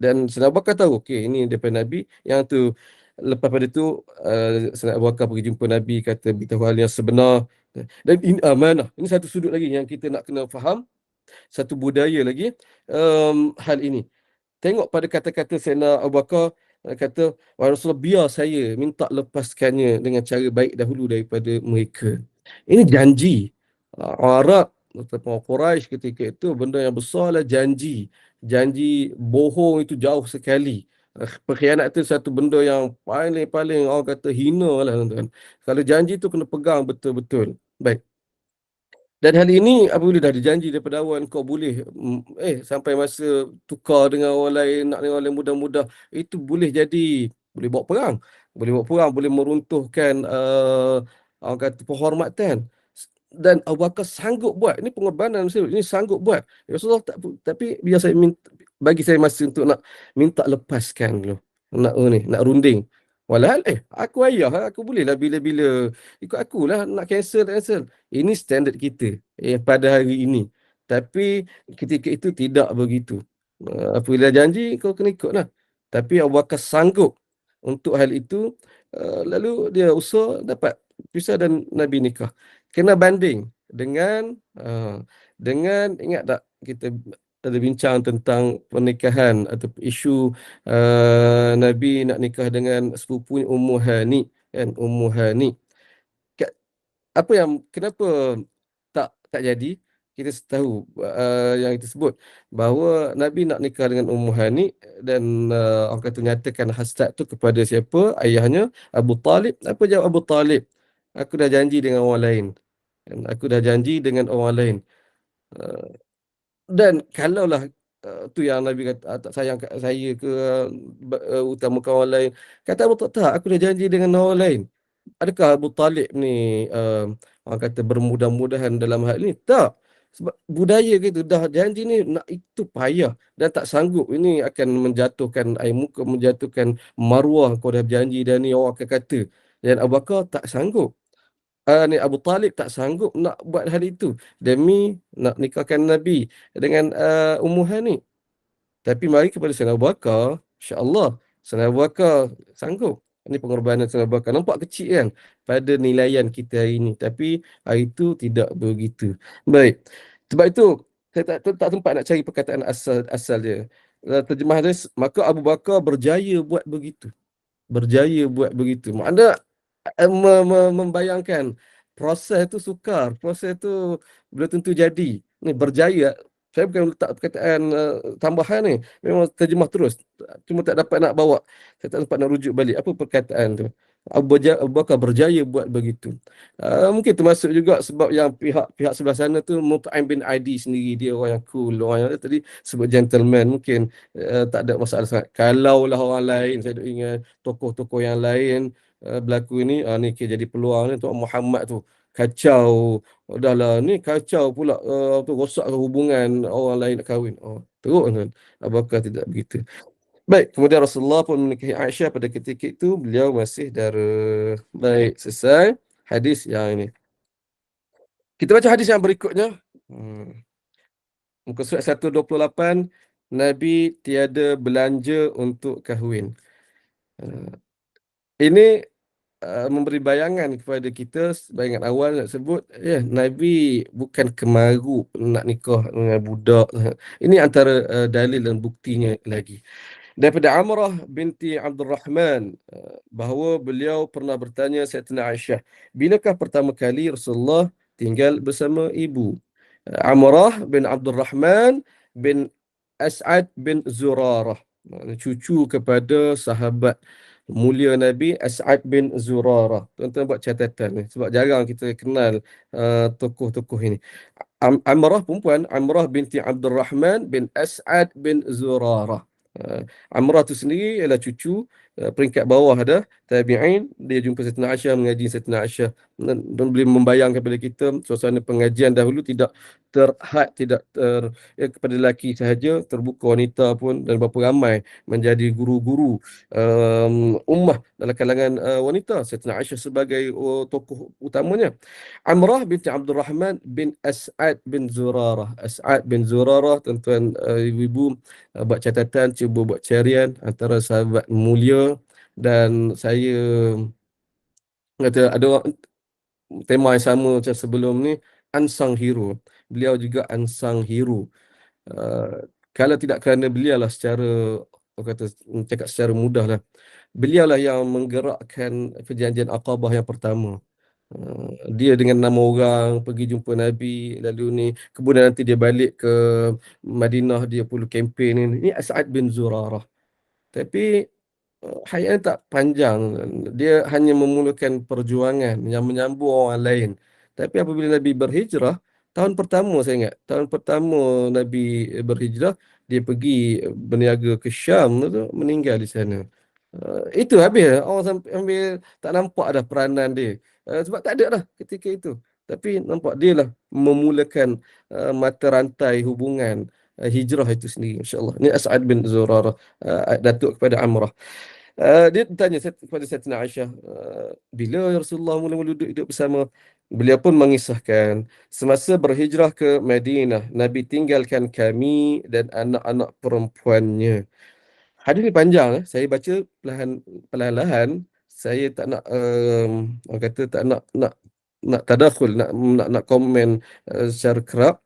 dan Sayyidina Abu Bakar tahu okey ini daripada Nabi. Yang tu lepas pada tu Sayyidina Abu Bakar pergi jumpa Nabi, kata beritahu hal yang sebenar, dan ini amanah. Ini satu sudut lagi yang kita nak kena faham, satu budaya lagi hal ini. Tengok pada kata-kata Sayyidina Abu Bakar, kata, "Wahai Rasulullah, biar saya minta lepaskannya dengan cara baik dahulu daripada mereka." Ini janji. Orang Arab ataupun orang Quraisy ketika itu benda yang besarlah janji. Janji bohong itu jauh sekali. Perkhianat itu satu benda yang paling orang kata hina lah tuan-tuan. Kalau janji itu kena pegang betul-betul. Baik. Dan hal ini apabila dah dijanji daripada awal kau boleh sampai masa tukar dengan orang lain, nak dengan orang lain mudah-mudah, itu boleh bawa perang. Boleh meruntuhkan orang kata penghormatan. Dan Abu Bakar sanggup buat. Ini pengorbanan saya. Ini sanggup buat. Ya Rasulullah, tapi biar saya bagi saya masa untuk nak minta lepaskan dulu. Nak runding. Walhal aku ayah, aku bolehlah bila-bila ikut akulah nak cancel. Ini standard kita pada hari ini. Tapi ketika itu tidak begitu. Apabila janji kau kena ikutlah. Tapi Abu Bakar sanggup untuk hal itu. Lalu dia usaha dapat pisah dan Nabi nikah. Kena banding dengan ingat tak kita ada bincang tentang pernikahan atau isu Nabi nak nikah dengan sepupunya Ummu Hani kan, Ummu Hani. Kenapa tak jadi? Kita tahu yang kita sebut bahawa Nabi nak nikah dengan Ummu Hani, dan orang kata nyatakan hasrat tu kepada siapa? Ayahnya Abu Talib. Apa jawab Abu Talib? Aku dah janji dengan orang lain. Aku dah janji dengan orang lain. Dan kalaulah tu yang Nabi kata tak sayang kat saya ke, utamakan orang lain. Kata Abu Talib, tak, aku dah janji dengan orang lain. Adakah Abu Talib ni orang kata bermudah-mudahan dalam hal ini? Tak. Sebab budaya kita dah janji ni nak itu payah dan tak sanggup. Ini akan menjatuhkan air muka, menjatuhkan maruah. Kau dah berjanji dan ni orang akan kata. Dan Abu Bakar tak sanggup. ni Abu Talib tak sanggup nak buat hal itu demi nak nikahkan Nabi dengan Ummu Hani. Tapi mari kepada Sayyidina Abu Bakar, insya-Allah Sayyidina Abu Bakar sanggup. Ini pengorbanan Sayyidina Abu Bakar. Nampak kecil kan pada nilaian kita hari ini. Tapi hari itu tidak begitu. Baik. Sebab itu saya tak sempat nak cari perkataan asal dia. Terjemah dia, maka Abu Bakar berjaya buat begitu. Berjaya buat begitu. Maknanya membayangkan proses itu sukar, proses itu belum tentu jadi. Ni berjaya. Saya bukan letak perkataan tambahan ni. Memang terjemah terus. Cuma tak dapat nak bawa. Saya tak sempat nak rujuk balik. Apa perkataan tu? Abu Bakar berjaya buat begitu. Mungkin termasuk juga sebab yang pihak sebelah sana tu Mut'im bin Adi sendiri. Dia orang yang cool. Orang yang tadi sebut gentleman. Mungkin tak ada masalah sangat. Kalaulah orang lain, saya duk ingat tokoh-tokoh yang lain berlaku ini, ni jadi peluang ni Tuan Muhammad tu kacau, dah lah ni kacau pula, rosak hubungan orang lain nak kahwin. Teruk kan. Abu Bakar tidak begitu. Baik, kemudian Rasulullah pun menikahi Aisyah pada ketika itu beliau masih dara. Baik, selesai hadis yang ini. Kita baca hadis yang berikutnya. Muka surat 128, Nabi tiada belanja untuk kahwin. Ini memberi bayangan kepada kita, bayangan awal nak sebut, Nabi bukan kemaru nak nikah dengan budak. Ini antara dalil dan buktinya lagi. Daripada Amrah binti Abdul Rahman, bahawa beliau pernah bertanya Sayyidatina Aisyah, bilakah pertama kali Rasulullah tinggal bersama ibu? Amrah bin Abdul Rahman bin As'ad bin Zurarah, cucu kepada sahabat mulia Nabi As'ad bin Zurarah. Tuan-tuan buat catatan ni sebab jarang kita kenal tokoh-tokoh ini. Amrah perempuan, Amrah binti Abdul Rahman bin As'ad bin Zurarah. Amrah tu sendiri ialah cucu peringkat bawah dah tabi'in. Dia jumpa Sayyidatina Aisyah, mengaji Sayyidatina Aisyah, dan boleh membayangkan kepada kita suasana pengajian dahulu tidak terhad, tidak kepada lelaki sahaja, terbuka wanita pun, dan berapa ramai menjadi guru-guru ummah dalam kalangan wanita. Sayyidatina Aisyah sebagai tokoh utamanya. Amrah binti Abdul Rahman bin As'ad bin Zurarah. As'ad bin Zurarah, tuan-tuan ibu-ibu, buat catatan, cuba buat carian antara sahabat mulia. Dan saya kata ada orang tema yang sama macam sebelum ni, unsung hero. Beliau juga unsung hero. Kalau tidak kerana beliau lah secara, orang kata, cakap secara mudah lah, beliau lah yang menggerakkan perjanjian Aqabah yang pertama. Dia dengan 6 orang pergi jumpa Nabi, lalu ni kemudian nanti dia balik ke Madinah, dia perlu kempen ni. Ini As'ad bin Zurarah. Tapi hayatnya tak panjang. Dia hanya memulakan perjuangan yang menyambung orang lain. Tapi apabila Nabi berhijrah, tahun pertama saya ingat, tahun pertama Nabi berhijrah, dia pergi berniaga ke Syam tu, meninggal di sana. Itu habis. Orang sambil tak nampak dah peranan dia. Sebab tak ada dah ketika itu. Tapi nampak dia lah memulakan mata rantai hubungan hijrah itu sendiri, insya-Allah. Ini As'ad bin Zurarah, datuk kepada Amrah. Dia bertanya kepada Sayyidatina Aisyah, bila Rasulullah mula-mula duduk bersama? Beliau pun mengisahkan, semasa berhijrah ke Madinah, Nabi tinggalkan kami dan anak-anak perempuannya. Hadis ni panjang, saya baca perlahan-lahan. Saya tak nak orang kata tak nak tadakhul, nak komen secara kerap.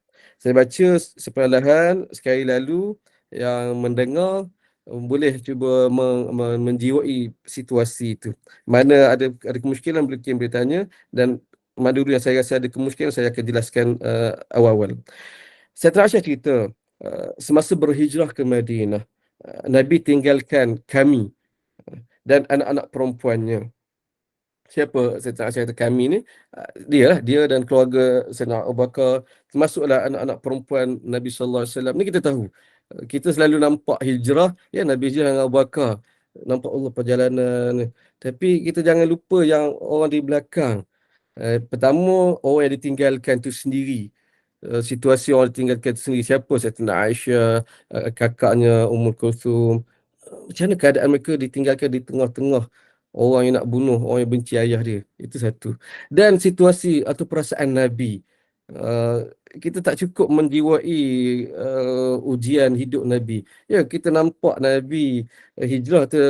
Saya baca seperlahan, sekali lalu yang mendengar boleh cuba menjiwai situasi itu. Mana ada kemusykilan boleh tanya, dan mana dulu yang saya rasa ada kemusykilan saya akan jelaskan awal-awal. Sayyidatina Aisyah cerita, semasa berhijrah ke Madinah, Nabi tinggalkan kami dan anak-anak perempuannya. Siapa Sayyidatina Aisyah kata kami ni? Dia dan keluarga Sayyidina Abu Bakar, termasuklah anak-anak perempuan Nabi sallallahu alaihi wasallam. Ni kita tahu. Kita selalu nampak hijrah, Nabi hijrah dengan Abu Bakar. Nampak Allah perjalanan ni. Tapi kita jangan lupa yang orang di belakang. Pertama, orang yang ditinggalkan tu sendiri. Situasi orang ditinggalkan tu sendiri. Siapa? Sayyidatina Aisyah, kakaknya Ummul Kulthum. Macam mana keadaan mereka ditinggalkan di tengah-tengah orang yang nak bunuh, orang yang benci ayah dia. Itu satu. Dan situasi atau perasaan Nabi. Uh, kita tak cukup menjiwai ujian hidup Nabi. Ya, kita nampak Nabi hijrah tu,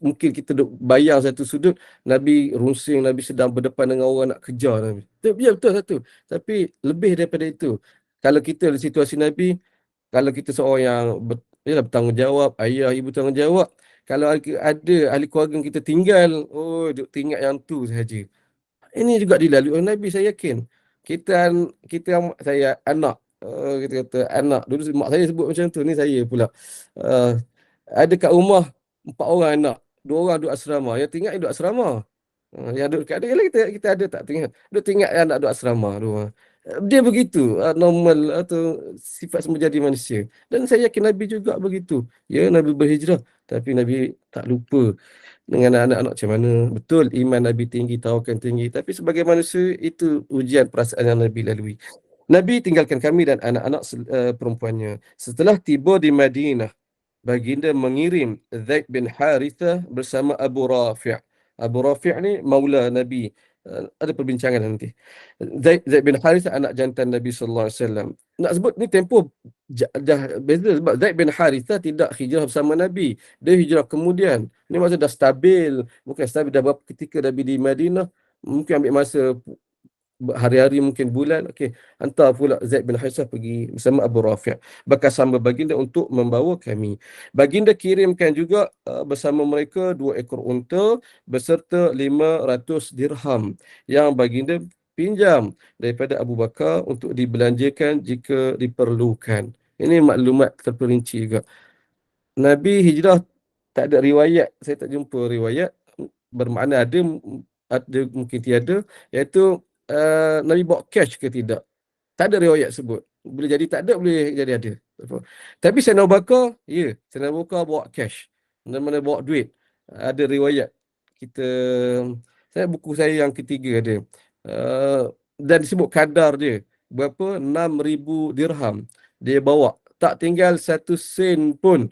mungkin kita duk bayang satu sudut, Nabi runsing, Nabi sedang berdepan dengan orang nak kejar Nabi. Ya, betul satu. Tapi lebih daripada itu, kalau kita di situasi Nabi, kalau kita seorang yang yalah, bertanggungjawab, ayah, ibu tanggungjawab, kalau ada ahli keluarga yang kita tinggal, oh, duk teringat yang tu sahaja. Ini juga dilalui oleh Nabi, saya yakin. Saya anak, kita kata anak. Dulu mak saya sebut macam tu, ni saya pula. Uh, ada kat rumah 4 orang anak, 2 orang duduk asrama. Yang tinggal duduk asrama. Yang duduk kat dia kita ada tak tinggal. Duduk tinggal anak duduk asrama. Dua. Dia begitu, normal atau sifat semua jadi manusia. Dan saya yakin Nabi juga begitu. Ya, Nabi berhijrah. Tapi Nabi tak lupa dengan anak-anak macam mana. Betul, iman Nabi tinggi, tawakan tinggi. Tapi sebagai manusia, itu ujian perasaan yang Nabi lalui. Nabi tinggalkan kami dan anak-anak perempuannya. Setelah tiba di Madinah, baginda mengirim Zaid bin Harithah bersama Abu Rafi'. Abu Rafi' ni maula Nabi. Ada perbincangan nanti. Zaid bin Harithah anak jantan Nabi sallallahu alaihi wasallam. Nak sebut ni tempoh dah beza, sebab Zaid bin Harithah tidak hijrah bersama Nabi. Dia hijrah kemudian. Ni masa dah stabil, bukan stabil dah berapa ketika Nabi di Madinah, mungkin ambil masa hari-hari, mungkin bulan. Okey, hantar pula Zaid bin Harithah pergi bersama Abu Rafi', bekas hamba baginda untuk membawa kami. Baginda kirimkan juga bersama mereka 2 ekor unta beserta 500 dirham yang baginda pinjam daripada Abu Bakar untuk dibelanjakan jika diperlukan. Ini maklumat terperinci juga. Nabi hijrah tak ada riwayat, saya tak jumpa riwayat bermakna ada mungkin tiada, iaitu Nabi bawa cash ke tidak. Tak ada riwayat sebut. Boleh jadi tak ada, boleh jadi ada. Tapi Sayyidina Abu Bakar, ya, Sayyidina Abu Bakar bawa cash. Mana-mana bawa duit. Ada riwayat. Buku saya yang ketiga ada. Uh, dan disebut kadar dia. Berapa? 6,000 dirham. Dia bawa. Tak tinggal 1 sen pun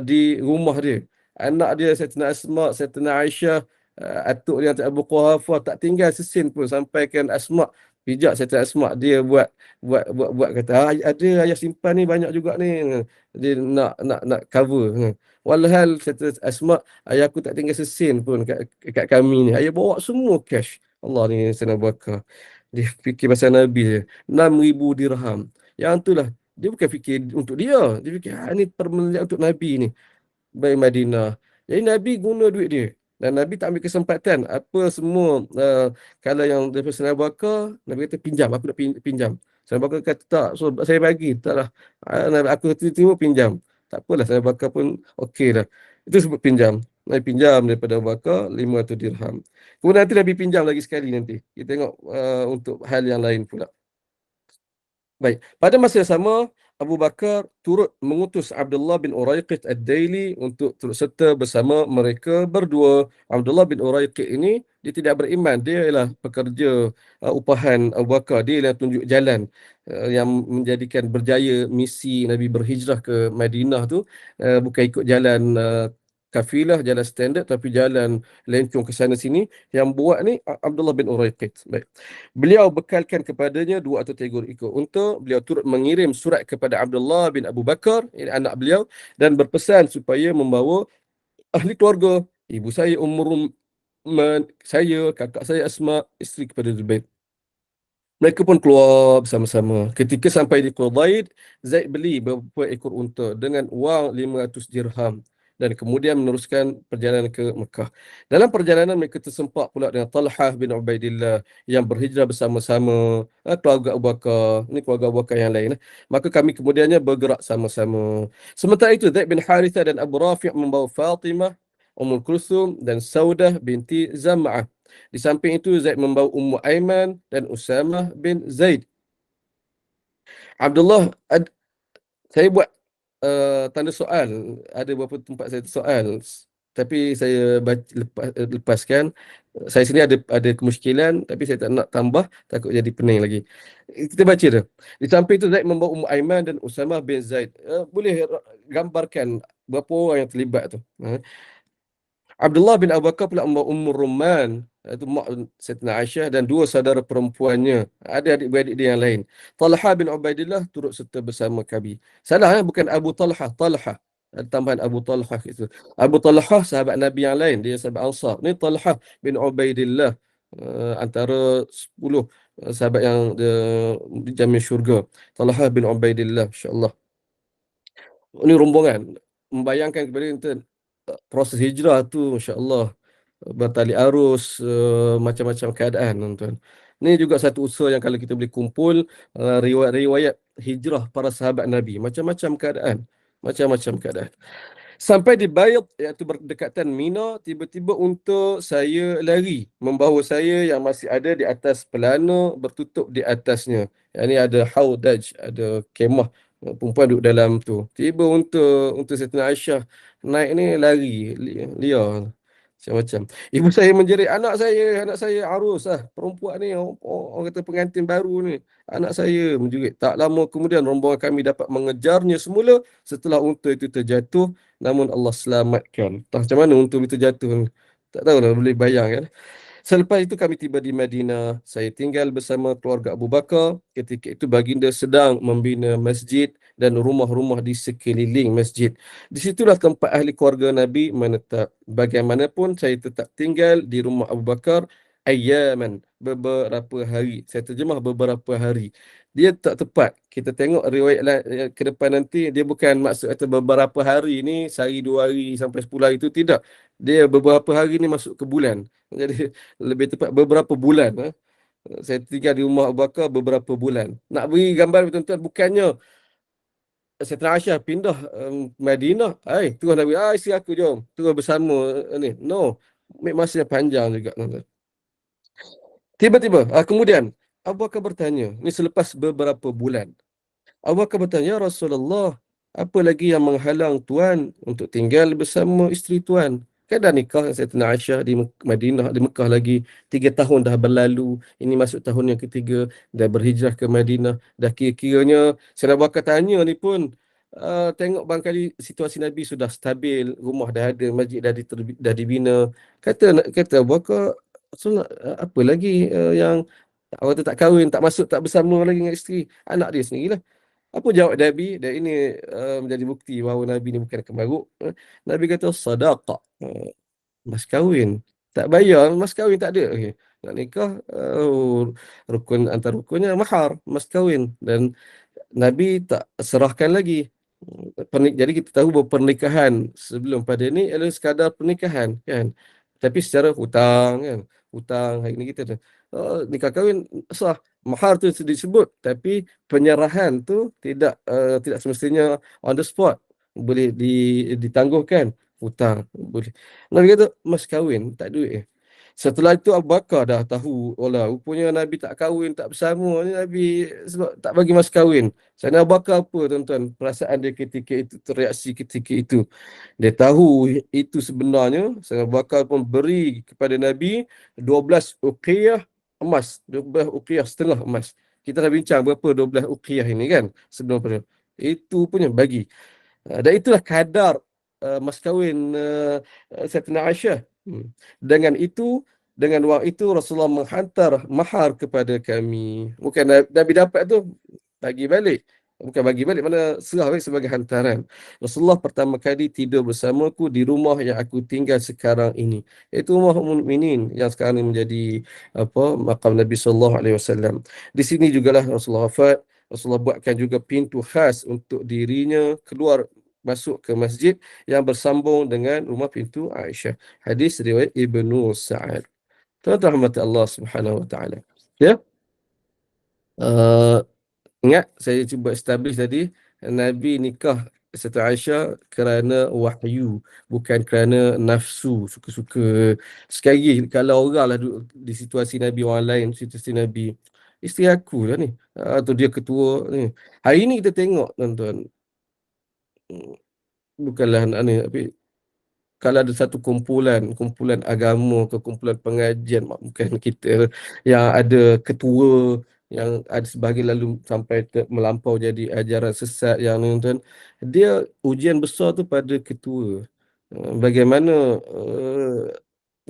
di rumah dia. Anak dia, Sayyidina Asma, Sayyidina Aisyah, atuk dia Abu Quhafah, tak tinggal sesen pun, sampaikan Asma pijak Sayyidina Asma, dia buat kata, ada ayah simpan ni banyak juga ni, dia nak cover. Walhal Sayyidina Asma, ayah aku tak tinggal sesen pun kat kami ni, ayah bawa semua cash. Allah ni Sayyidina Abu Bakar, dia fikir pasal Nabi dia. 6,000 dirham, yang itulah, dia bukan fikir untuk dia, dia fikir ni permelian untuk Nabi ni by Madinah. Jadi Nabi guna duit dia. Dan Nabi tak ambil kesempatan. Apa semua, kalau yang daripada Sayyidina Abu Bakar, Nabi kata pinjam, aku nak pinjam. Sayyidina Abu Bakar kata tak, so saya bagi. Taklah, aku terima pinjam. Tak apalah, Sayyidina Abu Bakar pun okey dah. Itu sebut pinjam. Nabi pinjam daripada Abu Bakar 500 dirham. Kemudian nanti Nabi pinjam lagi sekali nanti. Kita tengok untuk hal yang lain pula. Baik, pada masa yang sama, Abu Bakar turut mengutus Abdullah bin Uraiqit Ad-Daili untuk turut serta bersama mereka berdua. Abdullah bin Uraiqit ini, dia tidak beriman. Dia ialah pekerja upahan Abu Bakar. Dia yang tunjuk jalan yang menjadikan berjaya misi Nabi berhijrah ke Madinah tu. Bukan ikut jalan kafilah, jalan standard, tapi jalan lencong ke sana sini. Yang buat ni Abdullah bin Uraiqit. Baik. Beliau bekalkan kepadanya 2 atau 3 ekor unta. Beliau turut mengirim surat kepada Abdullah bin Abu Bakar, ini anak beliau, dan berpesan supaya membawa ahli keluarga, ibu saya saya, kakak saya Asma, isteri kepada Zubair. Mereka pun keluar bersama-sama. Ketika sampai di Qudaid, Zaid beli beberapa ekor unta dengan wang 500 dirham dan kemudian meneruskan perjalanan ke Mekah. Dalam perjalanan mereka tersempak pula dengan Talhah bin Ubaidillah yang berhijrah bersama-sama, keluarga Abu Bakar, ini keluarga Abu Bakar yang lain. Maka kami kemudiannya bergerak sama-sama. Sementara itu Zaid bin Harithah dan Abu Rafi' membawa Fatimah, Ummul Kulsum dan Saudah binti Zam'ah. Di samping itu Zaid membawa Ummu Aiman dan Usamah bin Zaid. Abdullah, saya buat tanda soal. Ada beberapa tempat saya soal, tapi saya lepaskan. Saya sini ada kemusykilan, tapi saya tak nak tambah, takut jadi pening lagi. Kita baca dah. Di samping itu Zaid membawa Ummu Aiman dan Usamah bin Zaid. Boleh gambarkan berapa orang yang terlibat tu? Abdullah bin Abu Bakar pula Ummul Rumman, itu mak Sayyidina Aisyah, dan dua saudara perempuannya, ada adik-beradik dia yang lain. Talha bin Ubaidillah turut serta bersama kami. Salah, bukan Abu Talha, Talha. Ada tambahan Abu Talha itu. Abu Talha sahabat Nabi yang lain, dia sahabat Ansar. Ni Talha bin Ubaidillah, antara 10 sahabat yang dijamin syurga. Talha bin Ubaidillah, insya-Allah. Ini rombongan membayangkan kepada kita proses hijrah tu, masya-Allah, bertali arus, macam-macam keadaan, tuan-tuan. Ini juga satu usaha yang kalau kita boleh kumpul riwayat-riwayat hijrah para sahabat Nabi, macam-macam keadaan, macam-macam keadaan. Sampai di Bayd, iaitu berdekatan Mina, tiba-tiba untuk saya lari, membawa saya yang masih ada di atas pelana bertutup di atasnya. Yang ni ada haudaj, ada kemah, perempuan duduk dalam tu. Tiba untuk Siti Aisyah naik ni, lari, liar. Macam-macam. Ibu saya menjerit, anak saya arus lah. Perempuan ni, orang kata pengantin baru ni. Anak saya menjerit. Tak lama kemudian rombongan kami dapat mengejarnya semula setelah unta itu terjatuh. Namun Allah selamatkan. Entah macam mana unta itu jatuh. Tak tahu lah, boleh bayang kan. Selepas itu kami tiba di Madinah. Saya tinggal bersama keluarga Abu Bakar. Ketika itu baginda sedang membina masjid dan rumah-rumah di sekeliling masjid. Di situlah tempat ahli keluarga Nabi menetap. Bagaimanapun saya tetap tinggal di rumah Abu Bakar ayyaman, beberapa hari. Saya terjemah beberapa hari. Dia tak tepat. Kita tengok riwayat ke depan nanti, dia bukan maksud kata beberapa hari ni sehari 2 hari sampai 10 hari, itu tidak. Dia beberapa hari ni masuk ke bulan. Jadi lebih tepat beberapa bulan. Saya tinggal di rumah Abu Bakar beberapa bulan. Nak beri gambar tuan-tuan, bukannya Sayyidina Aisyah pindah Madinah, terus Nabi, isteri aku jom, terus bersama ni. No, ambil masa yang panjang juga, tuan-tuan. Tiba-tiba, kemudian Abu Bakar bertanya, ni selepas beberapa bulan. Abu Bakar bertanya, "Ya Rasulullah, apa lagi yang menghalang Tuan untuk tinggal bersama isteri Tuan? Kan dah nikah Sayyidina Aisyah di Madinah, di Mekah lagi 3 tahun dah berlalu. Ini masuk tahun yang ketiga, dah berhijrah ke Madinah. Dah kira-kiranya, Sayyidina Abu Bakar tanya ni pun, tengok barangkali situasi Nabi sudah stabil, rumah dah ada, masjid dah dibina. Kata Abu Bakar, Rasulullah, apa lagi yang orang tu tak kahwin, tak masuk, tak bersama lagi dengan isteri? Anak dia sendirilah. Apa jawab Nabi? Dan ini menjadi bukti bahawa Nabi ni bukan kemaruk. Nabi kata sadaqah. Mas kahwin. Tak bayar, mas kahwin tak ada. Okay. Nak nikah, rukun antara rukunnya mahar, mas kahwin. Dan Nabi tak serahkan lagi. Jadi kita tahu bahawa pernikahan sebelum pada ni adalah sekadar pernikahan, kan. Tapi secara hutang, kan. Hutang hari ni kita nikah kahwin sah. Mahar tu disebut, tapi penyerahan tu tidak semestinya on the spot. Boleh ditangguhkan hutang, boleh. Nabi kata mas kahwin tak duit. Setelah itu Abu Bakar dah tahu, olah rupanya Nabi tak kahwin, tak bersama ni Nabi sebab tak bagi mas kahwin. Sana Abu Bakar apa, tuan-tuan, perasaan dia ketika itu, reaksi ketika itu. Dia tahu itu sebenarnya. Sana Abu Bakar pun beri kepada Nabi 12 uqiyah emas, 12 uqiyah setengah emas. Kita dah bincang berapa 12 uqiyah ini, kan, sebelum pada. Itu punya bagi. Dan itulah kadar mas kahwin Sayyidina Aisyah. Dengan itu, dengan wang itu Rasulullah menghantar mahar kepada kami. Bukan Nabi dapat tu bagi balik. Bukan bagi balik, mana serah balik sebagai hantaran. Rasulullah pertama kali tidur bersamaku di rumah yang aku tinggal sekarang ini. Iaitu rumah Ummul Mukminin yang sekarang ini menjadi makam Nabi sallallahu alaihi wasallam. Di sini jugalah Rasulullah wafat. Rasulullah buatkan juga pintu khas untuk dirinya keluar masuk ke masjid yang bersambung dengan rumah pintu Aisyah. Hadis riwayat Ibnu Sa'ad. Tuan-tuan rahmati Allah Subhanahu wa taala. Ya. Uh, Ingat saya cuba establish tadi, Nabi nikah Siti Aisyah kerana wahyu, bukan kerana nafsu, suka-suka. Sekali kalau orang lah duduk di situasi Nabi, orang lain situasi Nabi, isteri aku lah ni, atau dia ketua ni. Hari ni kita tengok, tuan-tuan, bukanlah ni, tapi kalau ada satu kumpulan agama ke kumpulan pengajian, bukan kita, yang ada ketua, yang ada sebahagian lalu sampai melampau jadi ajaran sesat yang ni, tuan, dia ujian besar tu pada ketua. Bagaimana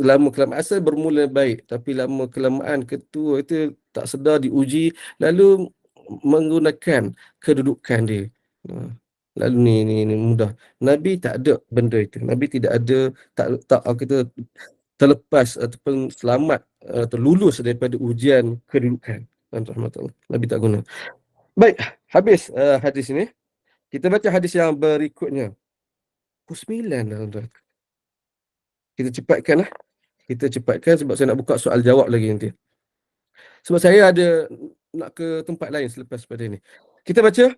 lama kelamaan asal bermula baik, tapi lama kelamaan ketua itu tak sedar diuji, lalu menggunakan kedudukan dia. Uh, Lalu ni mudah. Nabi tak ada benda itu. Nabi tidak ada, tak kita terlepas ataupun selamat atau lulus daripada ujian kedudukan. Tuan-tuan, Nabi tak guna. Baik, habis hadis ini. Kita baca hadis yang berikutnya. Pukul 9 dah, tuan-tuan. Kita cepatkan lah. Kita cepatkan sebab saya nak buka soal jawab lagi nanti. Sebab saya ada nak ke tempat lain selepas pada ini. Kita baca.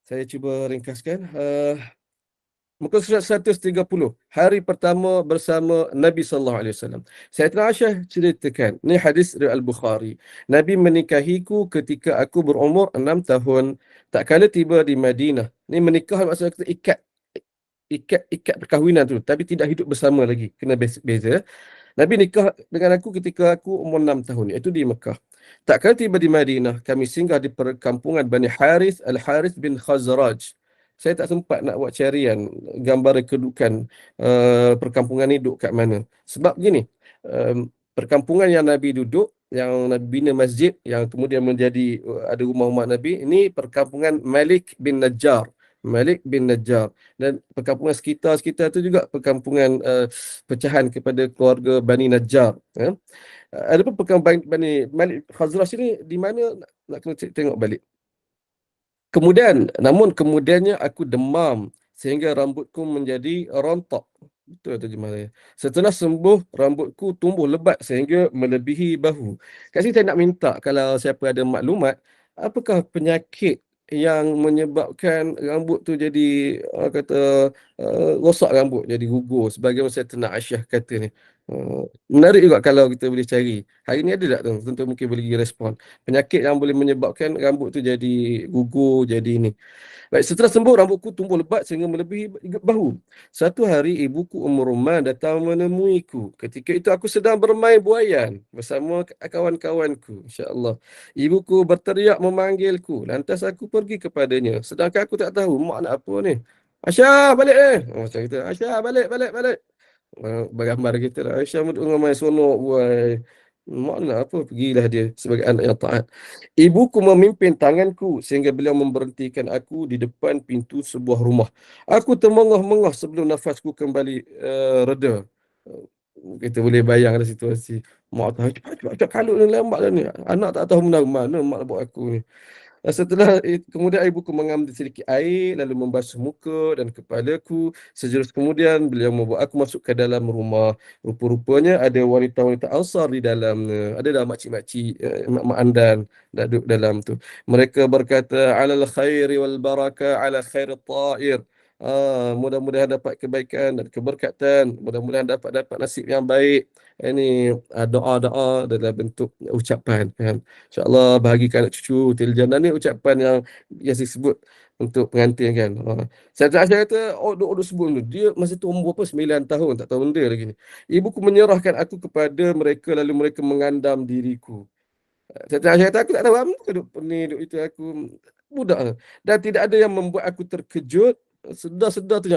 Saya cuba ringkaskan. Muka surat 130. Hari pertama bersama Nabi sallallahu alaihi wasallam. Sayyidina Aisyah ceritakan, ni hadis riwayat Al-Bukhari. Nabi menikahiku ketika aku berumur 6 tahun. Tak kala tiba di Madinah. Ni menikah maksudnya kita ikat perkahwinan tu, tapi tidak hidup bersama lagi. Kena beza. Nabi nikah dengan aku ketika aku umur 6 tahun, iaitu di Mekah. Tak kala tiba di Madinah, kami singgah di perkampungan Bani Harith Al-Harith bin Khazraj. Saya tak sempat nak buat carian gambar kedudukan perkampungan ni duduk kat mana. Sebab begini, perkampungan yang Nabi duduk, yang Nabi bina masjid, yang kemudian menjadi ada rumah-rumah Nabi, ini perkampungan Malik bin Najjar. Malik bin Najjar. Dan perkampungan sekitar-sekitar tu juga perkampungan pecahan kepada keluarga Bani Najjar. Ada pun perkampungan Bani Malik Khazraj ini di mana nak kena tengok balik. Namun kemudiannya aku demam sehingga rambutku menjadi rontok. Betul terjemahannya. Setelah sembuh, rambutku tumbuh lebat sehingga melebihi bahu. Kat sini saya nak minta kalau siapa ada maklumat, apakah penyakit yang menyebabkan rambut tu jadi rosak rambut, jadi gugur sebagaimana Sayyidina Aisyah kata ni. Menarik juga kalau kita boleh cari. Hari ni ada tak tu? Tentu mungkin boleh respon. Penyakit yang boleh menyebabkan rambut tu jadi gugur, jadi ni. Baik, setelah sembuh, rambutku tumbuh lebat sehingga melebihi bahu. Satu hari, ibuku Ruman datang menemuiku. Ketika itu, aku sedang bermain buaian bersama kawan-kawanku. InsyaAllah. Ibuku berteriak memanggilku. Lantas aku pergi kepadanya. Sedangkan aku tak tahu mak nak apa ni. Aisyah, balik eh. Macam kita. Aisyah, balik, balik, balik. Bergambar kita lah. Aisyah dengan main sonok buai. Mak nak apa? Pergilah dia sebagai anak yang taat. Ibuku memimpin tanganku sehingga beliau memberhentikan aku di depan pintu sebuah rumah. Aku termengah-mengah sebelum nafasku kembali reda. Kita boleh bayangkan situasi. Mak tahu cepat kalut ni, lambat dah ni. Anak tak tahu mana mak nak buat aku ni. Setelah kemudian ibuku mengambil sedikit air lalu membasuh muka dan kepalaku. Sejurus kemudian beliau membawa aku masuk ke dalam rumah. Rupa-rupanya ada wanita-wanita Ansar di dalam. Ada dah makcik-makcik, mak-mak andan dah duduk dalam tu. Mereka berkata, alal khairi wal baraka ala khairi ta'ir. Mudah-mudahan dapat kebaikan dan keberkatan. Mudah-mudahan dapat nasib yang baik. Ini doa-doa dalam bentuk ucapan kan. InsyaAllah bahagikan anak cucu Tiljana ni ucapan yang disebut untuk pengantin kan. Saya kata duk sebut tu. Dia masa tu umur berapa? 9 tahun, tak tahu benda lagi ni. Ibuku menyerahkan aku kepada mereka lalu mereka mengandam diriku. Saya kata aku tak tahu apa duk ni duk itu aku budak lah. Dan tidak ada yang membuat aku terkejut. Sedar-sedar tu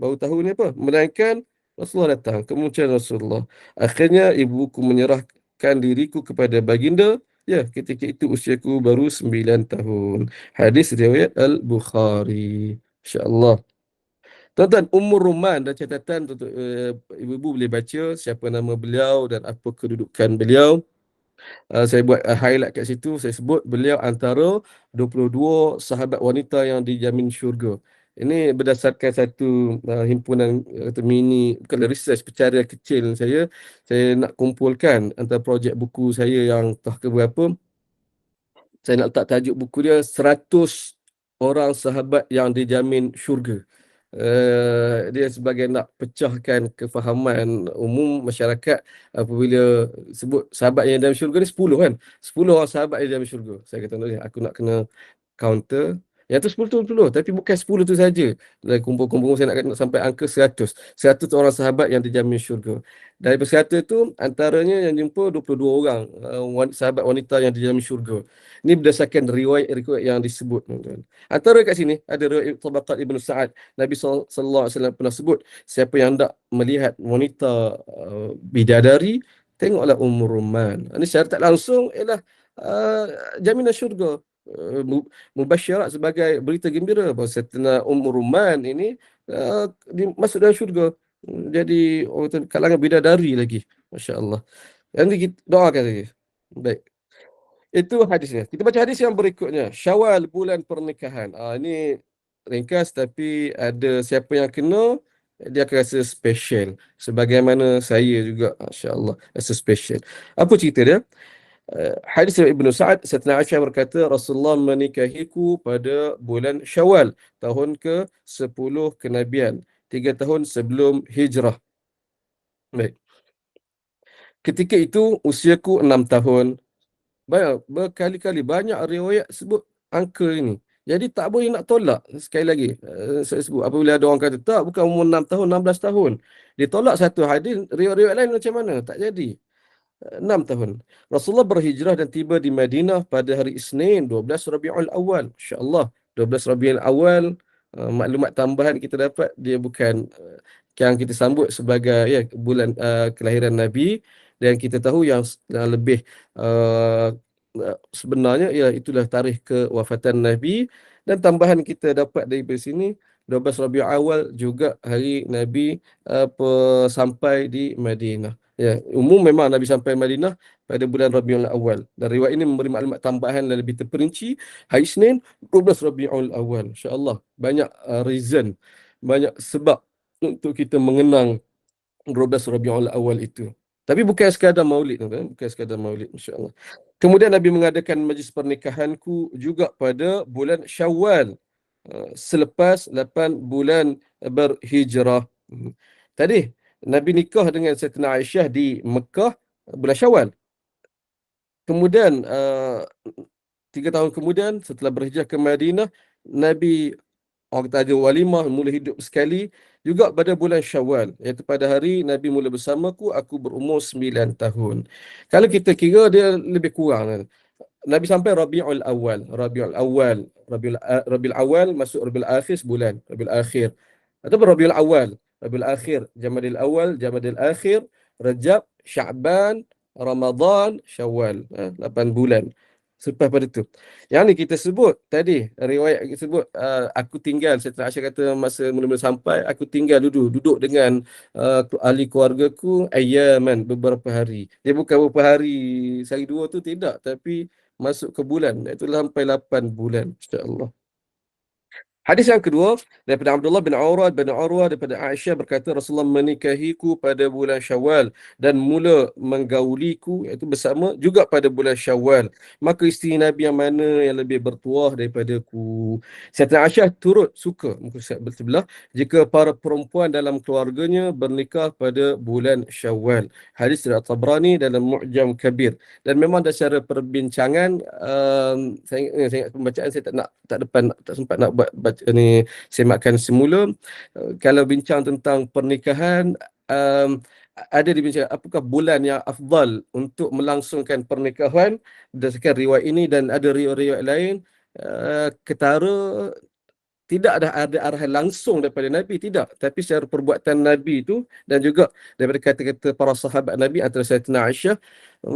baru tahu ni apa. Melainkan Rasulullah datang, kemunculan Rasulullah. Akhirnya ibuku menyerahkan diriku kepada baginda. Ya, ketika itu usiaku baru 9 tahun. Hadis riwayat Al-Bukhari. InsyaAllah. Tuan-tuan, Ruman dan catatan untuk ibu-ibu boleh baca siapa nama beliau dan apa kedudukan beliau. Saya buat highlight kat situ. Saya sebut beliau antara 22 sahabat wanita yang dijamin syurga. Ini berdasarkan satu himpunan atau mini, bukan research, pencarian kecil saya. Saya nak kumpulkan antara projek buku saya yang entah ke berapa. Saya nak letak tajuk buku dia 100 orang sahabat yang dijamin syurga. Dia sebagai nak pecahkan kefahaman umum masyarakat apabila sebut sahabat yang dalam syurga ni 10 kan. 10 orang sahabat yang dalam syurga. Saya kata aku nak kena counter. Yang tu 10 tapi bukan 10 tu saja. Dari kumpul-kumpul saya nak sampai angka 100. 100 orang sahabat yang dijamin syurga. Dari 100 tu antaranya yang jumpa 22 orang sahabat wanita yang dijamin syurga. Ini berdasarkan riwayat-riwayat yang disebut, tuan-tuan. Antara kat sini ada riwayat Tabaqat Ibn Sa'ad. Nabi sallallahu alaihi wasallam pernah sebut, siapa yang hendak melihat wanita bidadari, tengoklah Rumman. Ini secara tak langsung ialah uh, jaminan syurga. Mubasyarat sebagai berita gembira bahawa Sayyidina Rumman ini masuk dalam syurga. Jadi orang tu kalangan bidadari lagi. Masya Allah. Yang kita doakan lagi. Baik. Itu hadisnya. Kita baca hadis yang berikutnya. Syawal, bulan pernikahan. Ini ringkas tapi ada siapa yang kena, dia akan rasa special. Sebagaimana saya juga, Masya Allah, rasa special. Apa cerita dia? Hadis dari Ibnu Sa'ad, Sayyidina Aisyah berkata, Rasulullah menikahiku pada bulan Syawal, tahun ke-10 kenabian, 3 tahun sebelum hijrah. Baik. Ketika itu usiaku 6 tahun. Berkali-kali banyak riwayat sebut angka ini. Jadi tak boleh nak tolak. Sekali lagi, saya sebut apabila ada orang kata tak, bukan umur 6 tahun, 16 tahun. Ditolak satu hadis, riwayat lain macam mana? Tak jadi. 6 tahun. Rasulullah berhijrah dan tiba di Madinah pada hari Isnin 12 Rabiul Awal. Insya-Allah 12 Rabiul Awal, maklumat tambahan kita dapat dia bukan yang kita sambut sebagai bulan kelahiran Nabi, dan kita tahu yang lebih uh, sebenarnya itulah tarikh kewafatan Nabi, dan tambahan kita dapat dari sini 12 Rabiul Awal juga hari Nabi sampai di Madinah. Ya, umum memang Nabi sampai Madinah pada bulan Rabiul Awal. Dan riwayat ini memberi maklumat tambahan dan lebih terperinci. Hari Isnin 12 Rabiul Awal. Insya-Allah banyak reason, banyak sebab untuk kita mengenang 12 Rabiul Awal itu. Tapi bukan sekadar maulid, bukan sekadar maulid, insya-Allah. Kemudian Nabi mengadakan majlis pernikahanku juga pada bulan Syawal, selepas 8 bulan berhijrah. Tadi Nabi nikah dengan Sayyidatina Aisyah di Mekah bulan Syawal. Kemudian 3 tahun kemudian setelah berhijrah ke Madinah, Nabi orang kata ada walimah mula hidup sekali juga pada bulan Syawal, iaitu pada hari Nabi mula bersamaku, aku berumur 9 tahun. Kalau kita kira dia lebih kurang. Nabi sampai Rabiul Awal, Rabiul Awal masuk Rabiul Akhir sebulan, Rabiul Akhir. Ataupun Rabiul Awal, Rabiul Akhir, Jamadil Awal, Jamadil Akhir, Rajab, Sya'ban, Ramadan, Syawal. 8 bulan. Selepas pada tu. Yang ni kita sebut tadi, riwayat kita sebut, aku tinggal, Sayyidina Aisyah kata masa mula-mula sampai, aku tinggal duduk dengan ahli keluargaku, ayyaman, beberapa hari. Dia bukan beberapa hari, sehari dua tu tidak, tapi masuk ke bulan, iaitu sampai 8 bulan, insya-Allah. Hadis yang kedua daripada Abdullah bin Urwah daripada Aisyah berkata, Rasulullah menikahiku pada bulan Syawal dan mula menggauliku, iaitu bersama juga pada bulan Syawal. Maka isteri Nabi yang mana yang lebih bertuah daripadaku? Sayyidatina Aisyah turut suka, muka bersebelah, jika para perempuan dalam keluarganya bernikah pada bulan Syawal. Hadis dari Tabrani dalam Mu'jam Kabir. Dan memang secara perbincangan, saya ingat pembacaan saya tak sempat nak baca ni, semakkan semula. Kalau bincang tentang pernikahan, ada dibincang apakah bulan yang afdal untuk melangsungkan pernikahan berdasarkan riwayat ini, dan ada riwayat lain ketara tidak ada arahan langsung daripada Nabi, tidak, tapi secara perbuatan Nabi itu, dan juga daripada kata-kata para sahabat Nabi antara Sayyidatina Aisyah,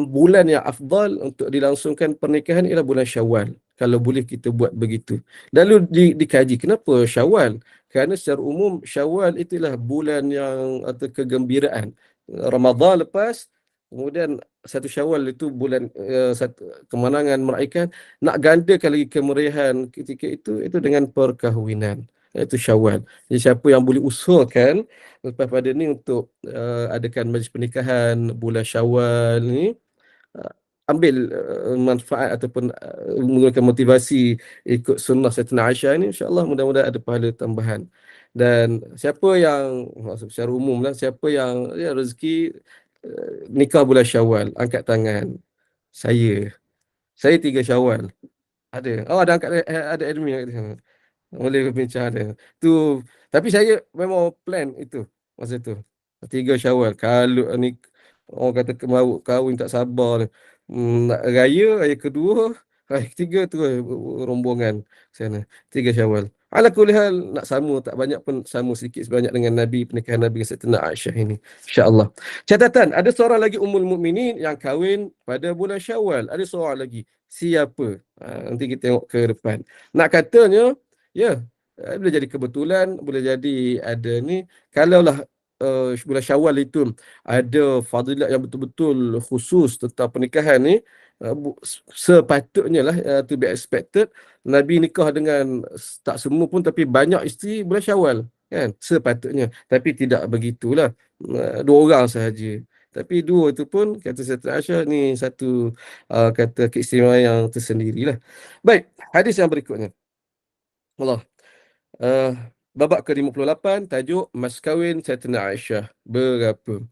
bulan yang afdal untuk dilangsungkan pernikahan ialah bulan Syawal. Kalau boleh kita buat begitu. Lalu dikaji kenapa Syawal? Kerana secara umum Syawal itulah bulan yang atau kegembiraan. Ramadan lepas, kemudian satu Syawal itu bulan satu kemenangan meraihkan, nak gandakan lagi kemeriahan ketika itu dengan perkahwinan, iaitu Syawal. Jadi siapa yang boleh usahakan lepas pada ni untuk adakan majlis pernikahan bulan Syawal ni, uh, ambil manfaat ataupun menggunakan motivasi ikut sunnah Sayyidina Aisyah ni, insya-Allah mudah-mudahan ada pahala tambahan. Dan siapa yang secara umum lah, siapa yang rezeki nikah bulan Syawal, angkat tangan. Saya 3 Syawal. Ada. Oh, ada angkat, ada admin kat sana. Boleh berbincang ada. Tu, tapi saya memang plan itu masa tu. 3 Syawal. Kalau ni orang kata mau kahwin tak sabar. Nak raya kedua, raya ketiga tu rombongan sana. 3 Syawal. Ala kulli hal nak sama tak banyak pun sama sikit sebanyak dengan Nabi, pernikahan Nabi dengan Sayyidatina Aisyah ini. Insya-Allah. Catatan, ada seorang lagi Ummul Mukminin yang kahwin pada bulan Syawal. Ada seorang lagi. Siapa? Nanti kita tengok ke depan. Nak katanya, ya, boleh jadi kebetulan, boleh jadi ada ni. Kalaulah bulan Syawal itu ada fadilat yang betul-betul khusus tentang pernikahan ni, sepatutnya lah, to be expected, Nabi nikah dengan tak semua pun tapi banyak isteri bulan Syawal, kan? Sepatutnya. Tapi tidak begitulah. 2 orang sahaja. Tapi 2 itu pun kata Siti Aisyah ni satu kata keistimewaan yang tersendirilah. Baik, hadis yang berikutnya. Allah. Uh, babak ke-58, tajuk mas kawin Sayyidatina Aisyah berapa?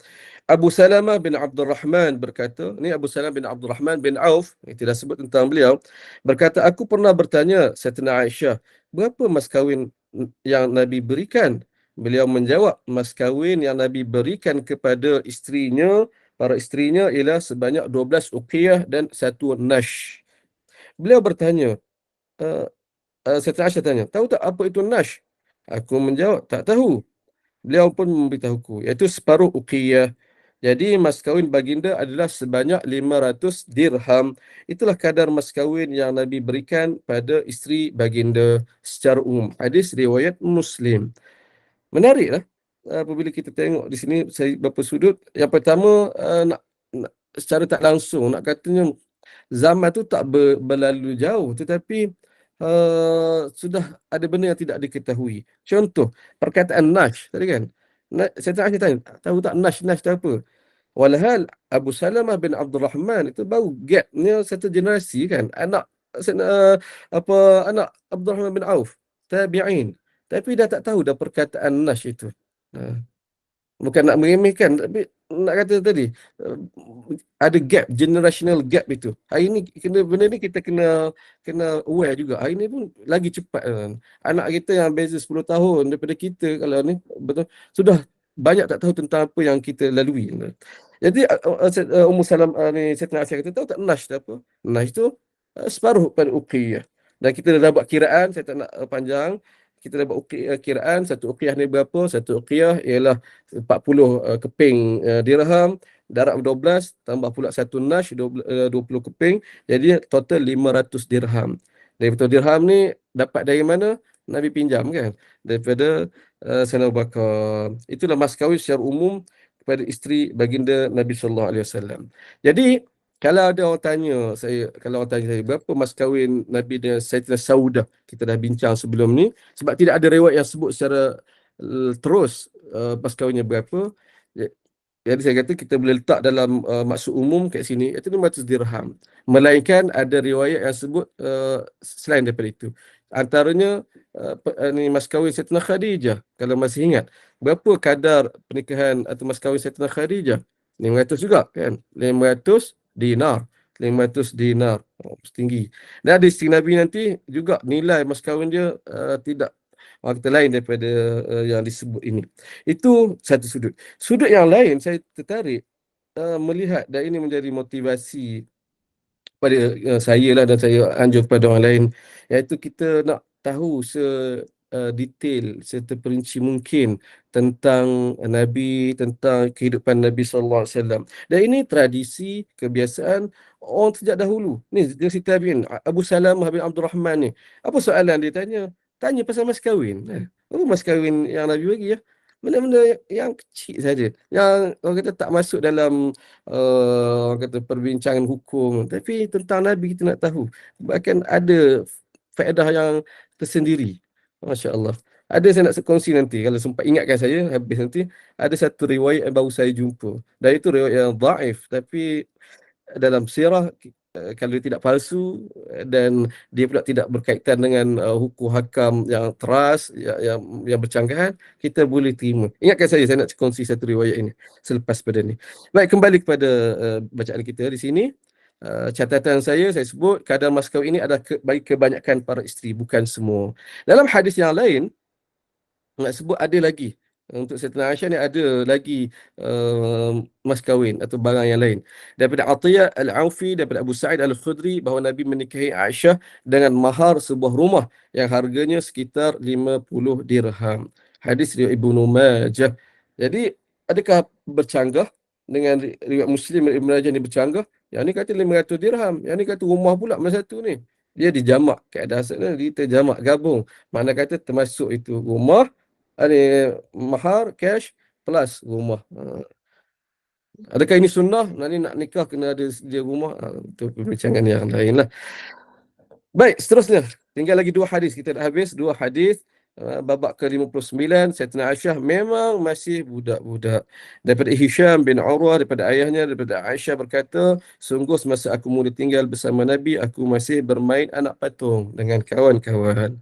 Abu Salamah bin Abdul Rahman berkata, ni Abu Salamah bin Abdul Rahman bin Auf, yang tidak sebut tentang beliau, berkata, aku pernah bertanya Sayyidatina Aisyah, berapa mas kawin yang Nabi berikan? Beliau menjawab, mas kawin yang Nabi berikan kepada isterinya, para isterinya ialah sebanyak 12 uqiyah dan 1 nash. Beliau bertanya, uh, Sayyidatina Aisyah tanya, tahu tak apa itu nash? Aku menjawab, tak tahu. Beliau pun memberitahuku, iaitu separuh uqiyah. Jadi mas kahwin baginda adalah sebanyak 500 dirham. Itulah kadar mas kahwin yang Nabi berikan pada isteri baginda secara umum. Hadis riwayat Muslim. Menariklah apabila kita tengok di sini beberapa sudut. Yang pertama, secara tak langsung nak katanya zaman tu tak berlalu jauh, tetapi sudah ada benda yang tidak diketahui. Contoh, perkataan nash tadi kan. Saya tanya, tahu tak nash tu apa? Walhal Abu Salamah bin Abdul Rahman itu baru gapnya satu generasi kan. Apa anak Abdul Rahman bin Auf, tabi'in. Tapi dah tak tahu dah perkataan nash itu. Ha. Bukan nak meremehkan, tapi nak kata tadi, ada gap, generational gap itu. Hari ni benda ni kita kena aware juga. Hari ni pun lagi cepat kan. Anak kita yang beza 10 tahun daripada kita, kalau ni betul sudah banyak tak tahu tentang apa yang kita lalui. Jadi Ummu Salam ni Sayyidatina Aisyah kata, tahu tak nash tu apa? Nash tu separuh pada uqiyah. Dan kita dah buat kiraan, saya tak nak panjang. Kita dah buat kiraan, satu uqiyah ni berapa? Satu uqiyah ialah 40 keping dirham, darab 12 tambah pula satu nash 20 keping, jadi total 500 dirham. Daripada dirham ni dapat dari mana? Nabi pinjam kan, daripada Sayyidina Abu Bakar. Itulah mas kahwin secara umum kepada isteri baginda Nabi sallallahu alaihi wasallam. Jadi kalau ada orang tanya saya, kalau orang tanya saya berapa mas kahwin Nabi dengan Sayyidatina Saudah, kita dah bincang sebelum ni, sebab tidak ada riwayat yang sebut secara terus mas kahwinnya berapa. Jadi saya kata kita boleh letak dalam maksud umum kat sini, iaitu 500 dirham. Melainkan ada riwayat yang sebut selain daripada itu. Antaranya ni mas kahwin Sayyidatina Khadijah, kalau masih ingat. Berapa kadar pernikahan atau mas kahwin Sayyidatina Khadijah? 500 juga kan? 500 dinar. 500 dinar. Oh, tinggi. Dan ada isteri Nabi nanti juga nilai mas kahwin dia tidak kata lain daripada yang disebut ini. Itu satu sudut. Sudut yang lain saya tertarik melihat, dan ini menjadi motivasi pada saya lah, dan saya anjur kepada orang lain, iaitu kita nak tahu detail seterinci mungkin tentang Nabi, tentang kehidupan Nabi sallallahu alaihi wasallam. Dan ini tradisi, kebiasaan orang sejak dahulu. Ni dia Siti tabi'in, Abu Salamah bin Abdul Rahman ni. Apa soalan dia tanya? Tanya pasal mas kahwin. Apa mas kahwin yang Nabi bagi ya? Benda-benda yang kecil saja, yang orang kata tak masuk dalam orang kata perbincangan hukum, tapi tentang Nabi kita nak tahu. Bahkan ada faedah yang tersendiri. Masya Allah. Ada saya nak kongsi nanti, kalau sempat ingatkan saya habis nanti. Ada satu riwayat yang baru saya jumpa, dan itu riwayat yang dhaif, tapi dalam sirah kalau dia tidak palsu dan dia pula tidak berkaitan dengan hukum hakam yang teras, yang bercanggahan, kita boleh terima. Ingatkan saya nak kongsi satu riwayat ini selepas pada ni. Baik, kembali kepada bacaan kita di sini. catatan saya sebut kadar mas kahwin ini adalah bagi kebanyakan para isteri, bukan semua. Dalam hadis yang lain, nak sebut ada lagi. Untuk Sayyidatina Aisyah ni ada lagi mas kahwin atau barang yang lain. Daripada Atiyah Al-Aufi, daripada Abu Sa'id Al-Khudri, bahawa Nabi menikahi Aisyah dengan mahar sebuah rumah yang harganya sekitar 50 dirham. Hadis riwayat Ibnu Majah. Jadi, adakah bercanggah dengan riwayat Muslim dan Ibnu Majah ni bercanggah? Yang ni kata 500 dirham, yang ni kata rumah pula masa satu ni. Dia dijamak, keadaan asalnya dia terjamak, gabung. Mana kata termasuk itu rumah, ada mahar, cash plus rumah. Adakah ini sunnah? Nak nikah kena ada dia rumah. Itu perbincangan yang lain lah. Baik, seterusnya. Tinggal lagi 2 hadis. Kita dah habis 2 hadis. Babak ke-59, Sayyidatina Aisyah memang masih budak-budak. Daripada Hisham bin Urwah, daripada ayahnya, daripada Aisyah berkata, sungguh semasa aku mula tinggal bersama Nabi, aku masih bermain anak patung dengan kawan-kawan.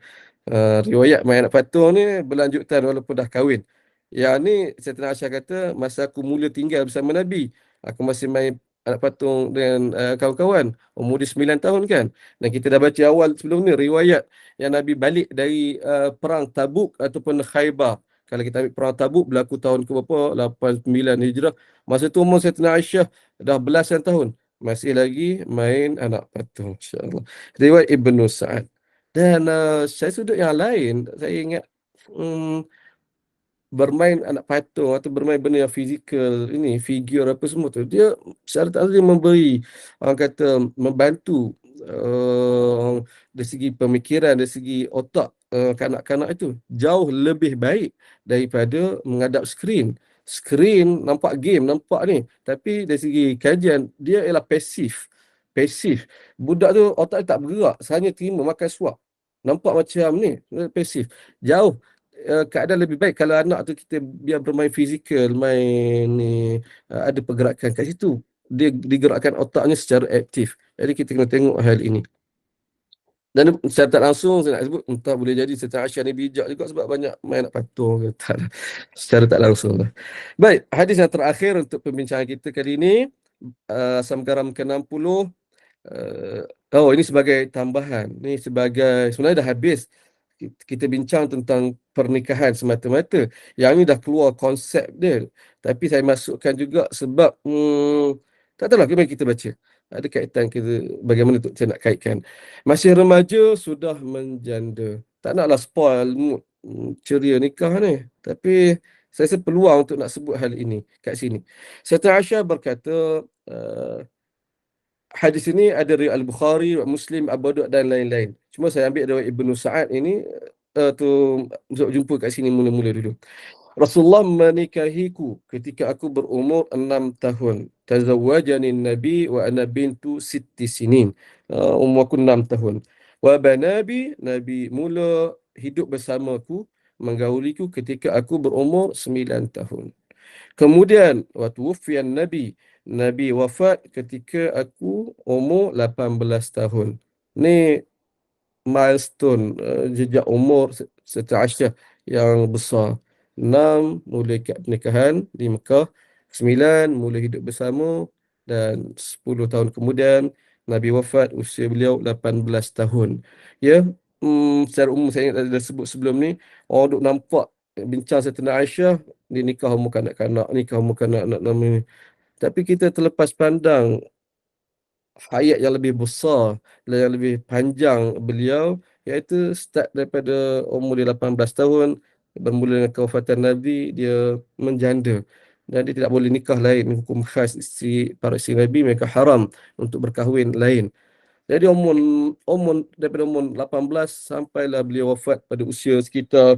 Riwayat main anak patung ni berlanjutan walaupun dah kahwin. Yang ni Sayyidatina Aisyah kata, masa aku mula tinggal bersama Nabi, aku masih main anak patung dengan kawan-kawan. Umur dia 9 tahun kan. Dan kita dah baca awal sebelum ni riwayat yang Nabi balik dari perang Tabuk ataupun Khaybar. Kalau kita ambil perang Tabuk berlaku tahun ke berapa? 89 Hijrah. Masa tu umur Sayyidatina Aisyah dah belasan tahun. Masih lagi main anak patung. InsyaAllah. Riwayat Ibnu Sa'ad. Dan saya sudut yang lain, saya ingat bermain anak patung atau bermain benda yang fizikal ini, figur apa semua tu, dia secara tak langsung dia memberi, orang kata membantu dari segi pemikiran, dari segi otak kanak-kanak itu jauh lebih baik daripada menghadap skrin. Skrin nampak game, nampak ni, tapi dari segi kajian dia ialah pasif. Pasif. Budak tu otak dia tak bergerak, hanya terima makan suap. Nampak macam ni, pasif. Jauh keadaan lebih baik kalau anak tu kita biar bermain fizikal, main ni, ada pergerakan kat situ. Dia digerakkan otaknya secara aktif. Jadi kita kena tengok hal ini. Dan secara tak langsung saya nak sebut, entah boleh jadi Sayyidatina Aisyah ni bijak juga sebab banyak main nak patung ke tak. Secara tak langsung lah. Baik, hadis yang terakhir untuk perbincangan kita kali ini, Asam Garam ke-60. Ini sebagai tambahan. Ni sebagai, sebenarnya dah habis. Kita bincang tentang pernikahan semata-mata. Yang ni dah keluar konsep dia. Tapi saya masukkan juga sebab tak tahulah bagaimana kita baca. Ada kaitan kita, bagaimana tu saya nak kaitkan. Masih remaja sudah menjanda. Tak naklah spoil mood ceria nikah ni. Tapi saya rasa peluang untuk nak sebut hal ini kat sini. Sayyidatina Aisyah berkata, hadis ini ada riwayat Al-Bukhari, Muslim, Abu Daud dan lain-lain. Cuma saya ambil riwayat Ibnu Sa'ad ini tu untuk jumpa kat sini mula-mula dulu. Rasulullah menikahiku ketika aku berumur 6 tahun. Tazawwajani Nabi wa ana bintu 6 sinin. Umur aku 6 tahun. Wa banabi, Nabi mula hidup bersamaku, menggauliku ketika aku berumur 9 tahun. Kemudian waktu wafian Nabi, Nabi wafat ketika aku umur 18 tahun. Ni milestone jejak umur Sayyidatina Aisyah yang besar. 6 mula ikut pernikahan di Mekah, 9 mula hidup bersama, dan 10 tahun kemudian Nabi wafat, usia beliau 18 tahun. Ya, secara umum saya dah sebut sebelum ni, orang duk nampak bincang Sayyidatina Aisyah dia nikah umur kanak-kanak, nikah umur kanak-kanak nama ni. Tapi kita terlepas pandang hayat yang lebih besar dan yang lebih panjang beliau, iaitu start daripada umur dia 18 tahun, bermula dengan kewafatan Nabi, dia menjanda. Dan dia tidak boleh nikah lain. Hukum khas para isteri Nabi, mereka haram untuk berkahwin lain. Jadi umur daripada umur 18 sampailah beliau wafat pada usia sekitar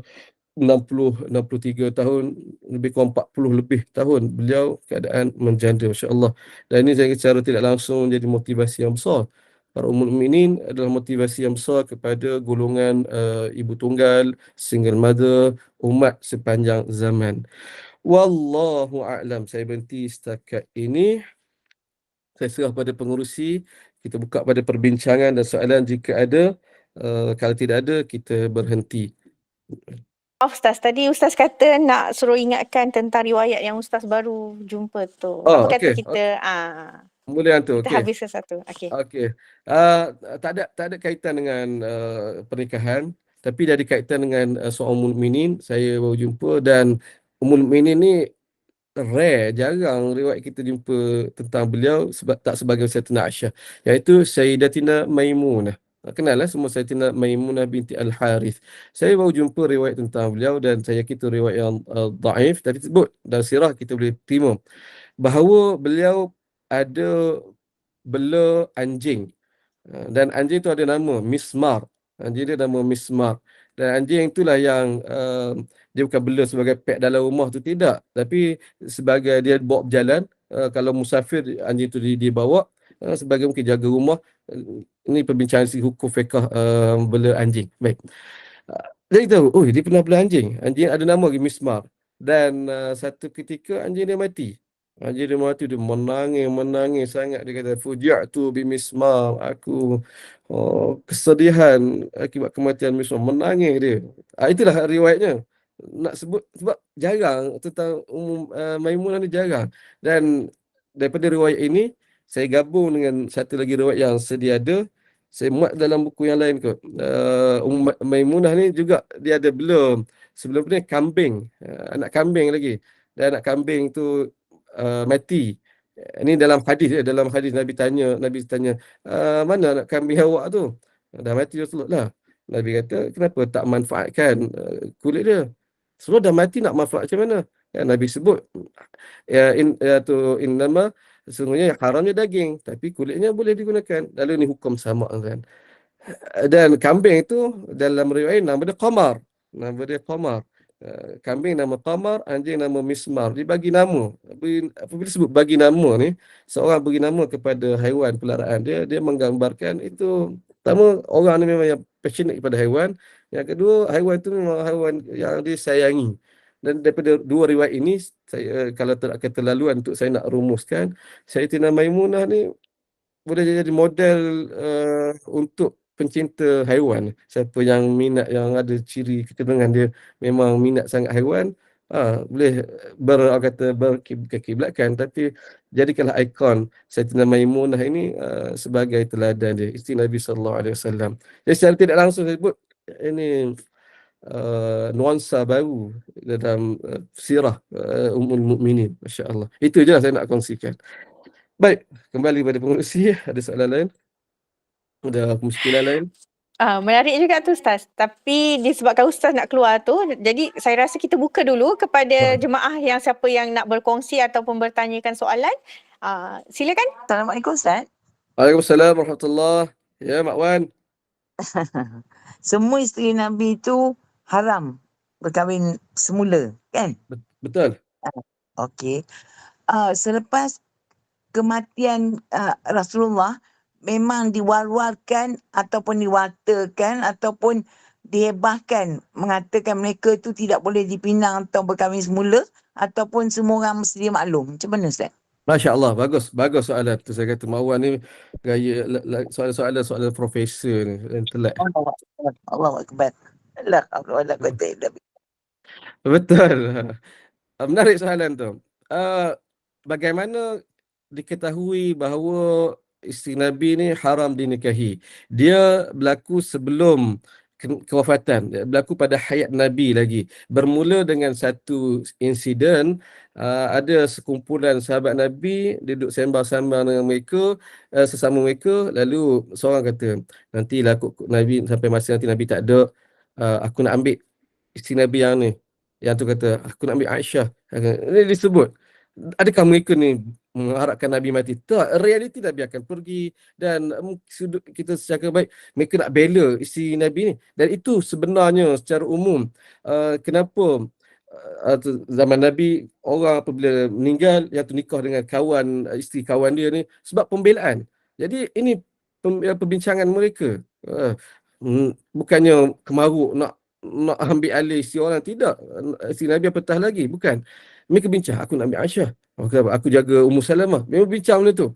63 tahun, lebih kurang 40 lebih tahun beliau keadaan menjanda, masya-Allah. Dan ini saya secara tidak langsung menjadi motivasi yang besar. Para ummul mukminin adalah motivasi yang besar kepada golongan ibu tunggal, single mother, umat sepanjang zaman. Wallahu a'lam. Saya berhenti setakat ini. Saya serah pada pengurusi. Kita buka pada perbincangan dan soalan jika ada. Kalau tidak ada, kita berhenti. Ustaz, tadi Ustaz kata nak suruh ingatkan tentang riwayat yang Ustaz baru jumpa tu. Apa kata Okey. kita? Boleh yang tu. Kita Okey. habiskan satu. Okey. Okey. Tak ada kaitan dengan pernikahan, tapi dia ada kaitan dengan seorang Ummul Mukminin. Saya baru jumpa, dan Ummul Mukminin ni rare, jarang riwayat kita jumpa tentang beliau sebab tak sebagai Sayyidatina Aisyah, iaitu Sayyidatina Maimunah. Kenal lah semua Sayyidatina Maimunah binti Al-Harith. Saya baru jumpa riwayat tentang beliau, dan saya kira riwayat yang dhaif, tapi sebut dalam sirah kita boleh terima bahawa beliau ada bela anjing. Dan anjing itu ada nama Mismar. Anjing dia nama Mismar. Dan anjing itulah yang dia bukan bela sebagai pet dalam rumah tu, tidak. Tapi sebagai dia bawa berjalan, kalau musafir anjing itu dibawa sebagai mungkin jaga rumah. Ini perbincangan si hukum fiqh bela anjing. Baik. Dia tahu, oh dia pernah bela anjing. Anjing ada nama lagi Mismar. Dan satu ketika anjing dia mati. Anjing dia mati, dia menangis sangat. Dia kata, fuji'tu bi Mismar. Aku kesedihan akibat kematian Mismar. Menangis dia. Itulah riwayatnya. Nak sebut, sebab jarang tentang Maimunah ni jarang. Dan daripada riwayat ini, saya gabung dengan satu lagi riwayat yang sedia ada. Saya muat dalam buku yang lain kot. Maimunah ni juga dia ada belum. Sebelum ni kambing. Anak kambing lagi. Dan anak kambing tu mati. Ini dalam hadis ya. Dalam hadis Nabi tanya, mana anak kambing awak tu? Dah mati Rasulullah lah. Nabi kata, kenapa tak manfaatkan kulit dia? Semua dah mati, nak manfaat macam mana? Nabi sebut, innama, sesungguhnya yang haramnya daging, tapi kulitnya boleh digunakan. Lalu ni hukum sama kan. Dan kambing itu dalam riwayat nama dia Qamar. Nama dia Qamar. Kambing nama Qamar, anjing nama Mismar. Dia bagi nama. Apabila sebut bagi nama ni, seorang bagi nama kepada haiwan peliharaan dia, dia menggambarkan itu, pertama orang ni memang yang passionate kepada haiwan. Yang kedua, haiwan itu memang haiwan yang disayangi. Dan daripada dua riwayat ini, saya kalau akan terlaluan untuk saya nak rumuskan, Sayyidatina Maimunah ni boleh jadi model untuk pencinta haiwan. Siapa yang minat, yang ada ciri kecenderungan dia memang minat sangat haiwan, boleh berkiblatkan, tapi jadikanlah ikon Sayyidatina Maimunah ini sebagai teladan dia, isteri Nabi sallallahu alaihi wasallam. Jadi secara tidak langsung saya sebut ini nuansa baru dalam sirah Ummul Mukminin. Masya-Allah. Itu je lah saya nak kongsikan. Baik, kembali pada pengurusi. Ada soalan lain? Ada muskilan lain? Menarik juga tu Ustaz. Tapi disebabkan Ustaz nak keluar tu, jadi saya rasa kita buka dulu kepada jemaah yang siapa yang nak berkongsi ataupun bertanyakan soalan. Silakan. Assalamualaikum Ustaz. Waalaikumsalam warahmatullahi. Ya, Mak Wan. Semua isteri Nabi itu haram berkahwin semula, kan? Betul. Okey. Selepas kematian Rasulullah, memang diwar-warkan ataupun diwatakan ataupun dihebahkan mengatakan mereka itu tidak boleh dipinang atau berkahwin semula, ataupun semua orang mesti maklum. Macam mana Ustaz? Masya Allah, bagus soalan tu. Saya kata Mak Wan ni gaya soalan profesor ni, intelek. Allahu Akbar. La haula wala quwwata illa billah. Betul. Menarik soalan tu. Bagaimana diketahui bahawa isteri Nabi ni haram dinikahi? Dia berlaku sebelum kewafatan. Dia berlaku pada hayat Nabi lagi. Bermula dengan satu insiden, ada sekumpulan sahabat Nabi duduk sembang-sembang dengan mereka, sesama mereka. Lalu seorang kata, nantilah Nabi, sampai masa nanti Nabi tak ada, aku nak ambil isteri Nabi yang ni. Yang tu kata, aku nak ambil Aisyah. Ini disebut. Adakah mereka ni mengharapkan Nabi mati? Tak, realiti Nabi akan pergi, dan sudut kita secara baik, mereka nak bela isteri Nabi ni. Dan itu sebenarnya secara umum kenapa zaman Nabi orang apabila meninggal, yang tu nikah dengan kawan, isteri kawan dia ni, sebab pembelaan. Jadi ini perbincangan mereka. Bukannya kemaruk nak ambil alih isteri orang, tidak. Isteri Nabi apatah lagi, bukan. Mereka bincang, aku nak ambil Aisyah, aku jaga Ummu Salamah. Memang bincang benda tu.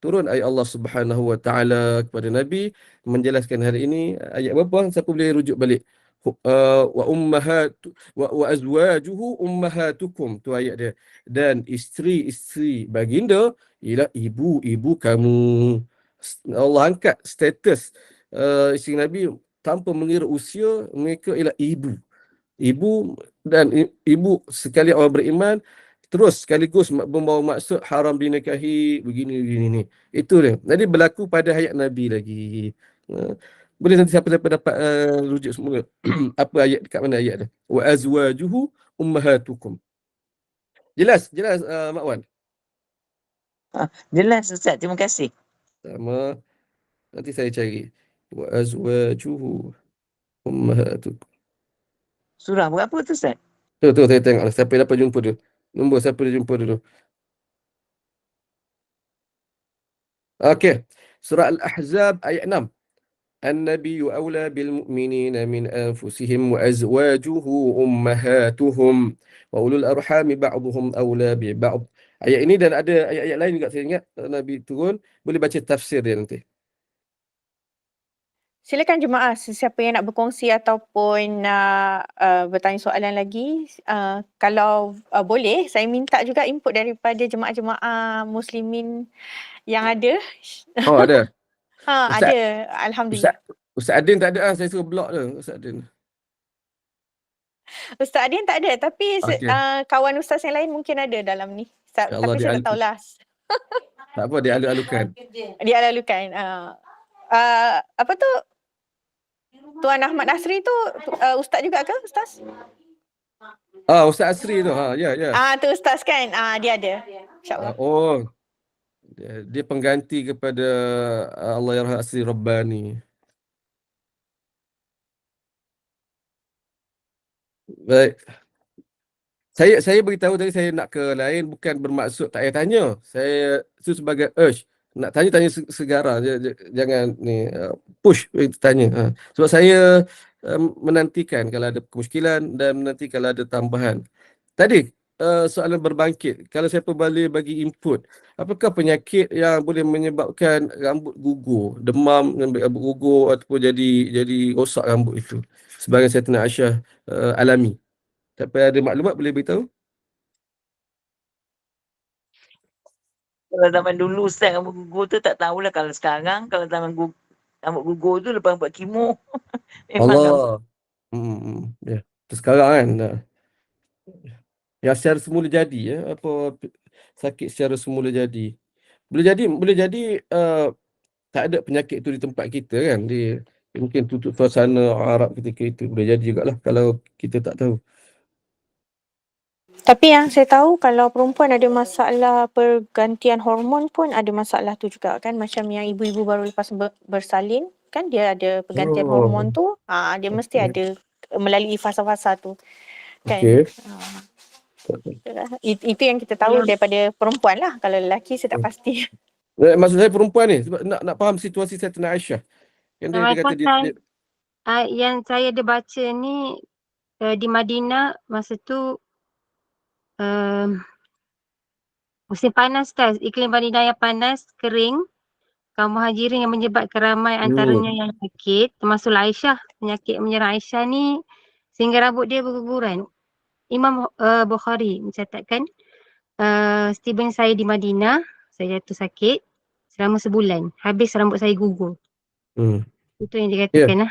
Turun ayat Allah Subhanahu Wa Taala kepada Nabi menjelaskan hari ini. Ayat berapa? Siapa boleh rujuk balik? wa ummahatu wa azwajuhu ummahatukum, tu ayat dia. Dan isteri-isteri baginda ialah ibu-ibu kamu. Allah angkat status isteri Nabi tanpa mengira usia, mereka ialah ibu. Ibu dan ibu sekali orang beriman, terus sekaligus membawa maksud haram dinikahi begini ni. Itu dia. Jadi berlaku pada hayat Nabi lagi. Uh, Boleh nanti siapa-siapa dapat rujuk semula. Apa ayat, dekat mana ayat dia? Wa azwajuhu ummahatukum. Jelas, jelas Mak Wan. Jelas Ustaz, terima kasih. Sama. Nanti saya cari. Wa azwajuhu ummahatukum. Surah berapa tu Ustaz? Tu saya tengok lah. Siapa yang dapat jumpa dulu. Nombor siapa dia jumpa dulu. Okey. Surah Al-Ahzab ayat 6. النبي أولى بالمؤمنين من أنفسهم وأزواجه أمهاتهم وأولو الأرحام بعضهم أولى ببعض. Ayat ini dan ada ayat-ayat lain juga saya ingat Nabi turun. Boleh baca tafsir dia nanti. Silakan jemaah, sesiapa yang nak berkongsi ataupun nak bertanya soalan lagi, kalau boleh, saya minta juga input daripada jemaah-jemaah muslimin yang ada. Oh, ada. Ustaz, Ada, alhamdulillah. Ustaz Adin tak ada, saya suruh block dia Ustaz Adin. Ustaz Adin tak ada, tapi Okey. kawan ustaz yang lain mungkin ada dalam ni. InsyaAllah Tapi saya tak tahulah. Tak apa, dia alu-alukan. Dia lalukan. Apa tu? Tuan Ahmad Nasri tu ustaz juga ke, ustaz? Ustaz Asri tu. Ya. Tu ustaz kan? Dia ada. InsyaAllah. Dia pengganti kepada Allahyarham Asri Rabbani. Baik. Saya beritahu tadi saya nak ke lain bukan bermaksud tak payah tanya. Saya itu sebagai urge. Nak tanya segara. Jangan ni push tanya. Sebab saya menantikan kalau ada kemusykilan dan nanti kalau ada tambahan. Tadi soalan berbangkit. Kalau siapa boleh bagi input, apakah penyakit yang boleh menyebabkan rambut gugur, demam rambut gugur ataupun jadi rosak rambut itu? Sebagai Sayyidatina Aisyah alami. Siapa ada maklumat boleh beritahu? Kalau zaman dulu Ustaz rambut gugur tu tak tahulah. Kalau sekarang, kalau zaman rambut gugur tu lepas buat kemo. Memang Allah. Ya. Terus sekarang kan yang secara semula jadi apa sakit secara semula jadi. Boleh jadi tak ada penyakit tu di tempat kita kan. Mungkin tutup suasana Arab ketika itu. Boleh jadi jugalah kalau kita tak tahu. Tapi yang saya tahu kalau perempuan ada masalah pergantian hormon pun ada masalah tu juga kan. Macam yang ibu-ibu baru lepas bersalin kan dia ada pergantian hormon tu. Dia mesti ada melalui fasa-fasa tu kan. Itu yang kita tahu daripada perempuan lah. Kalau lelaki saya tak pasti. Maksud saya perempuan ni sebab nak faham situasi Sayyidatina Aisyah. Kan dia kata dia yang saya ada baca ni di Madinah masa tu musim panas kan, iklim Madinah yang panas, kering, kaum muhajirin yang menyebabkan ramai antaranya yang sakit, termasuk Aisyah. Penyakit menyerang Aisyah ni sehingga rambut dia berguguran. Imam Bukhari mencatatkan Stephen saya di Madinah, saya jatuh sakit selama sebulan, habis rambut saya gugur. Itu yang dikatakan lah.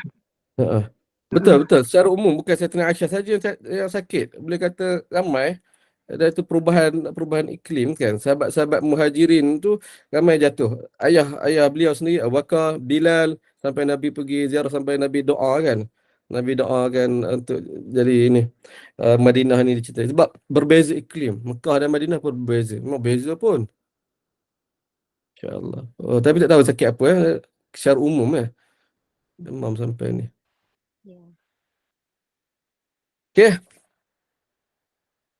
Betul. Secara umum bukan Sayyidatina Aisyah saja yang sakit. Boleh kata ramai. Ada itu perubahan iklim kan. Sahabat-sahabat muhajirin tu ramai jatuh. Ayah beliau sendiri Abu Bakar, Bilal, sampai Nabi pergi ziarah sampai Nabi doa kan. Nabi doa kan untuk jadi ini Madinah ni dicerita. Sebab berbeza iklim. Mekah dan Madinah pun berbeza. Memang beza pun. InsyaAllah. Tapi tak tahu sakit apa secara umum demam sampai ni. Okay.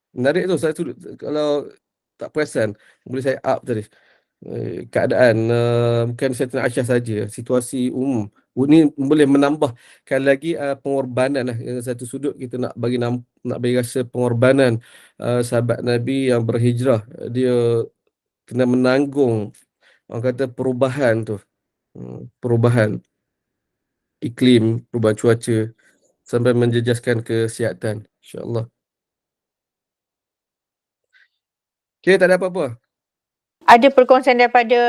Menarik tu. Saya kalau tak perasan boleh saya up tadi. Keadaan bukan Sayyidatina Aisyah saja, situasi umum. Ini boleh menambahkan lagi pengorbanan lah. Yang satu sudut kita nak bagi rasa pengorbanan sahabat Nabi yang berhijrah. Dia kena menanggung orang kata perubahan tu. Perubahan iklim, perubahan cuaca. sampai menjejaskan kesihatan. InsyaAllah. Okay, tak ada apa-apa. Ada perkongsian daripada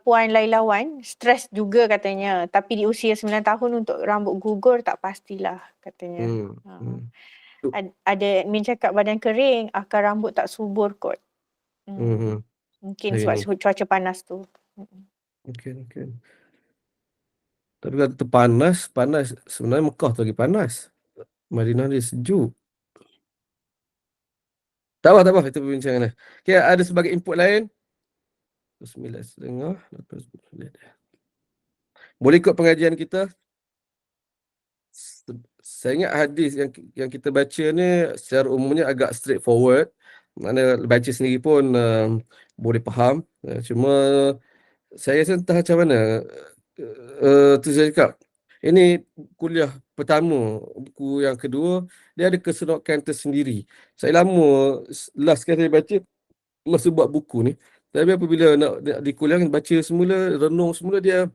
Puan Laila Wan, stres juga katanya. Tapi di usia 9 tahun untuk rambut gugur tak pastilah katanya. Ada admin cakap badan kering, akar rambut tak subur kot. Mungkin sebab Ini. cuaca panas tu. Mungkin. Tapi kalau panas, sebenarnya Mekah tu lagi panas. Madinah dia sejuk. Tak apa, itu perbincangan. Okay, ada sebagai input lain? 9.30. Boleh ikut pengajian kita? Saya ingat hadis yang kita baca ni secara umumnya agak straightforward. Mana baca sendiri pun boleh faham. Cuma saya rasa entah macam mana. Tu saya cakap. Ini kuliah pertama, buku yang kedua, dia ada keseronokan tersendiri. Saya lama last kali saya baca masa buat buku ni. Tapi apabila nak dikuliah, baca semula, renung semula, dia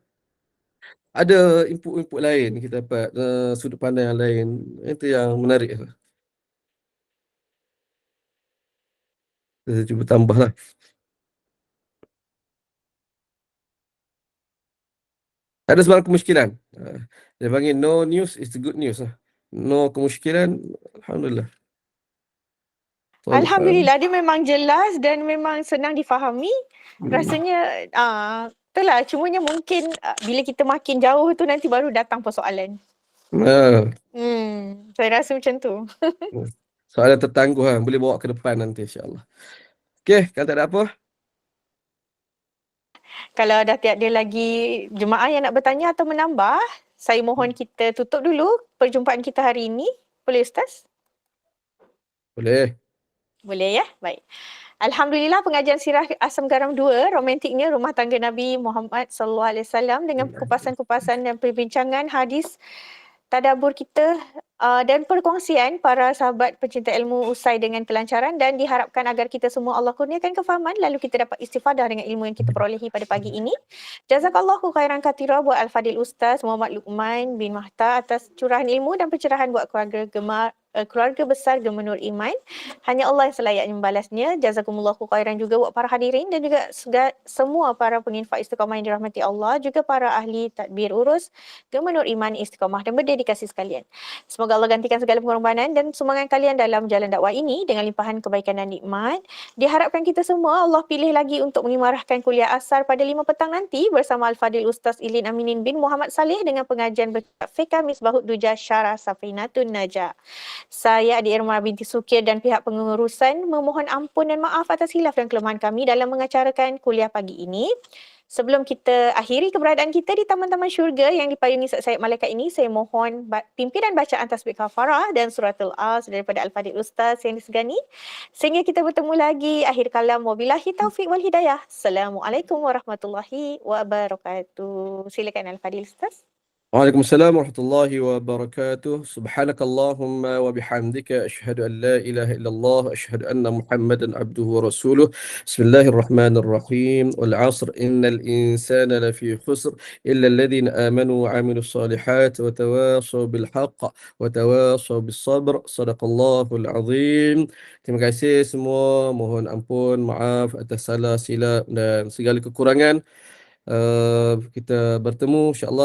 ada input-input lain, kita dapat sudut pandang yang lain. Itu yang menarik. Saya cuba tambah lah. Ada sebarang kemusykilan. Dia panggil no news is good news lah. No kemusykilan, Alhamdulillah. Alhamdulillah, dia memang jelas dan memang senang difahami. Rasanya itulah, cumanya mungkin bila kita makin jauh tu nanti baru datang persoalan. Saya rasa macam tu. Soalan tertangguh lah. Boleh bawa ke depan nanti insyaAllah. Okay, kalau tak ada apa. Kalau dah tiada lagi jemaah yang nak bertanya atau menambah, saya mohon kita tutup dulu perjumpaan kita hari ini. Boleh Ustaz? Boleh. Boleh ya? Baik. Alhamdulillah, pengajian Sirah Asam Garam 2, romantiknya rumah tangga Nabi Muhammad SAW dengan kupasan-kupasan dan perbincangan hadis, tadabbur kita dan perkongsian para sahabat pencinta ilmu usai dengan kelancaran, dan diharapkan agar kita semua Allah kurniakan kefahaman lalu kita dapat istifadah dengan ilmu yang kita perolehi pada pagi ini. Jazakallahu khairan katsira buat Al-Fadil Ustaz Muhammad Luqman bin Mahta atas curahan ilmu dan pencerahan buat keluarga besar Gemenur Iman. Hanya Allah yang selayaknya membalasnya. Jazakumullahu khairan juga buat para hadirin dan juga semua para penginfak istiqamah yang dirahmati Allah, juga para ahli tadbir urus Gemenur Iman Istiqamah dan berdedikasi sekalian. Semoga Allah gantikan segala pengorbanan dan sumbangan kalian dalam jalan dakwah ini dengan limpahan kebaikan dan nikmat. Diharapkan kita semua Allah pilih lagi untuk mengimarahkan kuliah asar pada 5 petang nanti bersama Al-Fadil Ustaz Ilin Aminin bin Muhammad Saleh dengan pengajian Fiqh Misbahud Duja Syarah Safinatun Najah. Saya Adik Irma binti Sukir dan pihak pengurusan memohon ampun dan maaf atas hilaf dan kelemahan kami dalam mengacarakan kuliah pagi ini. Sebelum kita akhiri keberadaan kita di taman-taman syurga yang dipayungi sayap malaikat ini, saya mohon pimpinan bacaan tasbih kafarah dan suratul As daripada Al-Fadil Ustaz yang disegani. Sehingga kita bertemu lagi, akhir kalam, wabillahi taufiq wal hidayah. Assalamualaikum warahmatullahi wabarakatuh. Silakan Al-Fadil Ustaz. Waalaikumsalam warahmatullahi wabarakatuh. Subhanakallahumma wa bihamdika asyhadu an la ilaha illallah asyhadu anna Muhammadan abduhu wa rasuluh. Bismillahirrahmanirrahim. Wal 'asr innal insana lafi khusr illa alladhina amanu wa 'amilus solihat wa tawashaw bil haqq wa tawashaw bis sabr. Shadaqallahul azim. Terima kasih semua. Mohon ampun, maaf atas salah silap dan segala kekurangan. Kita bertemu insya-Allah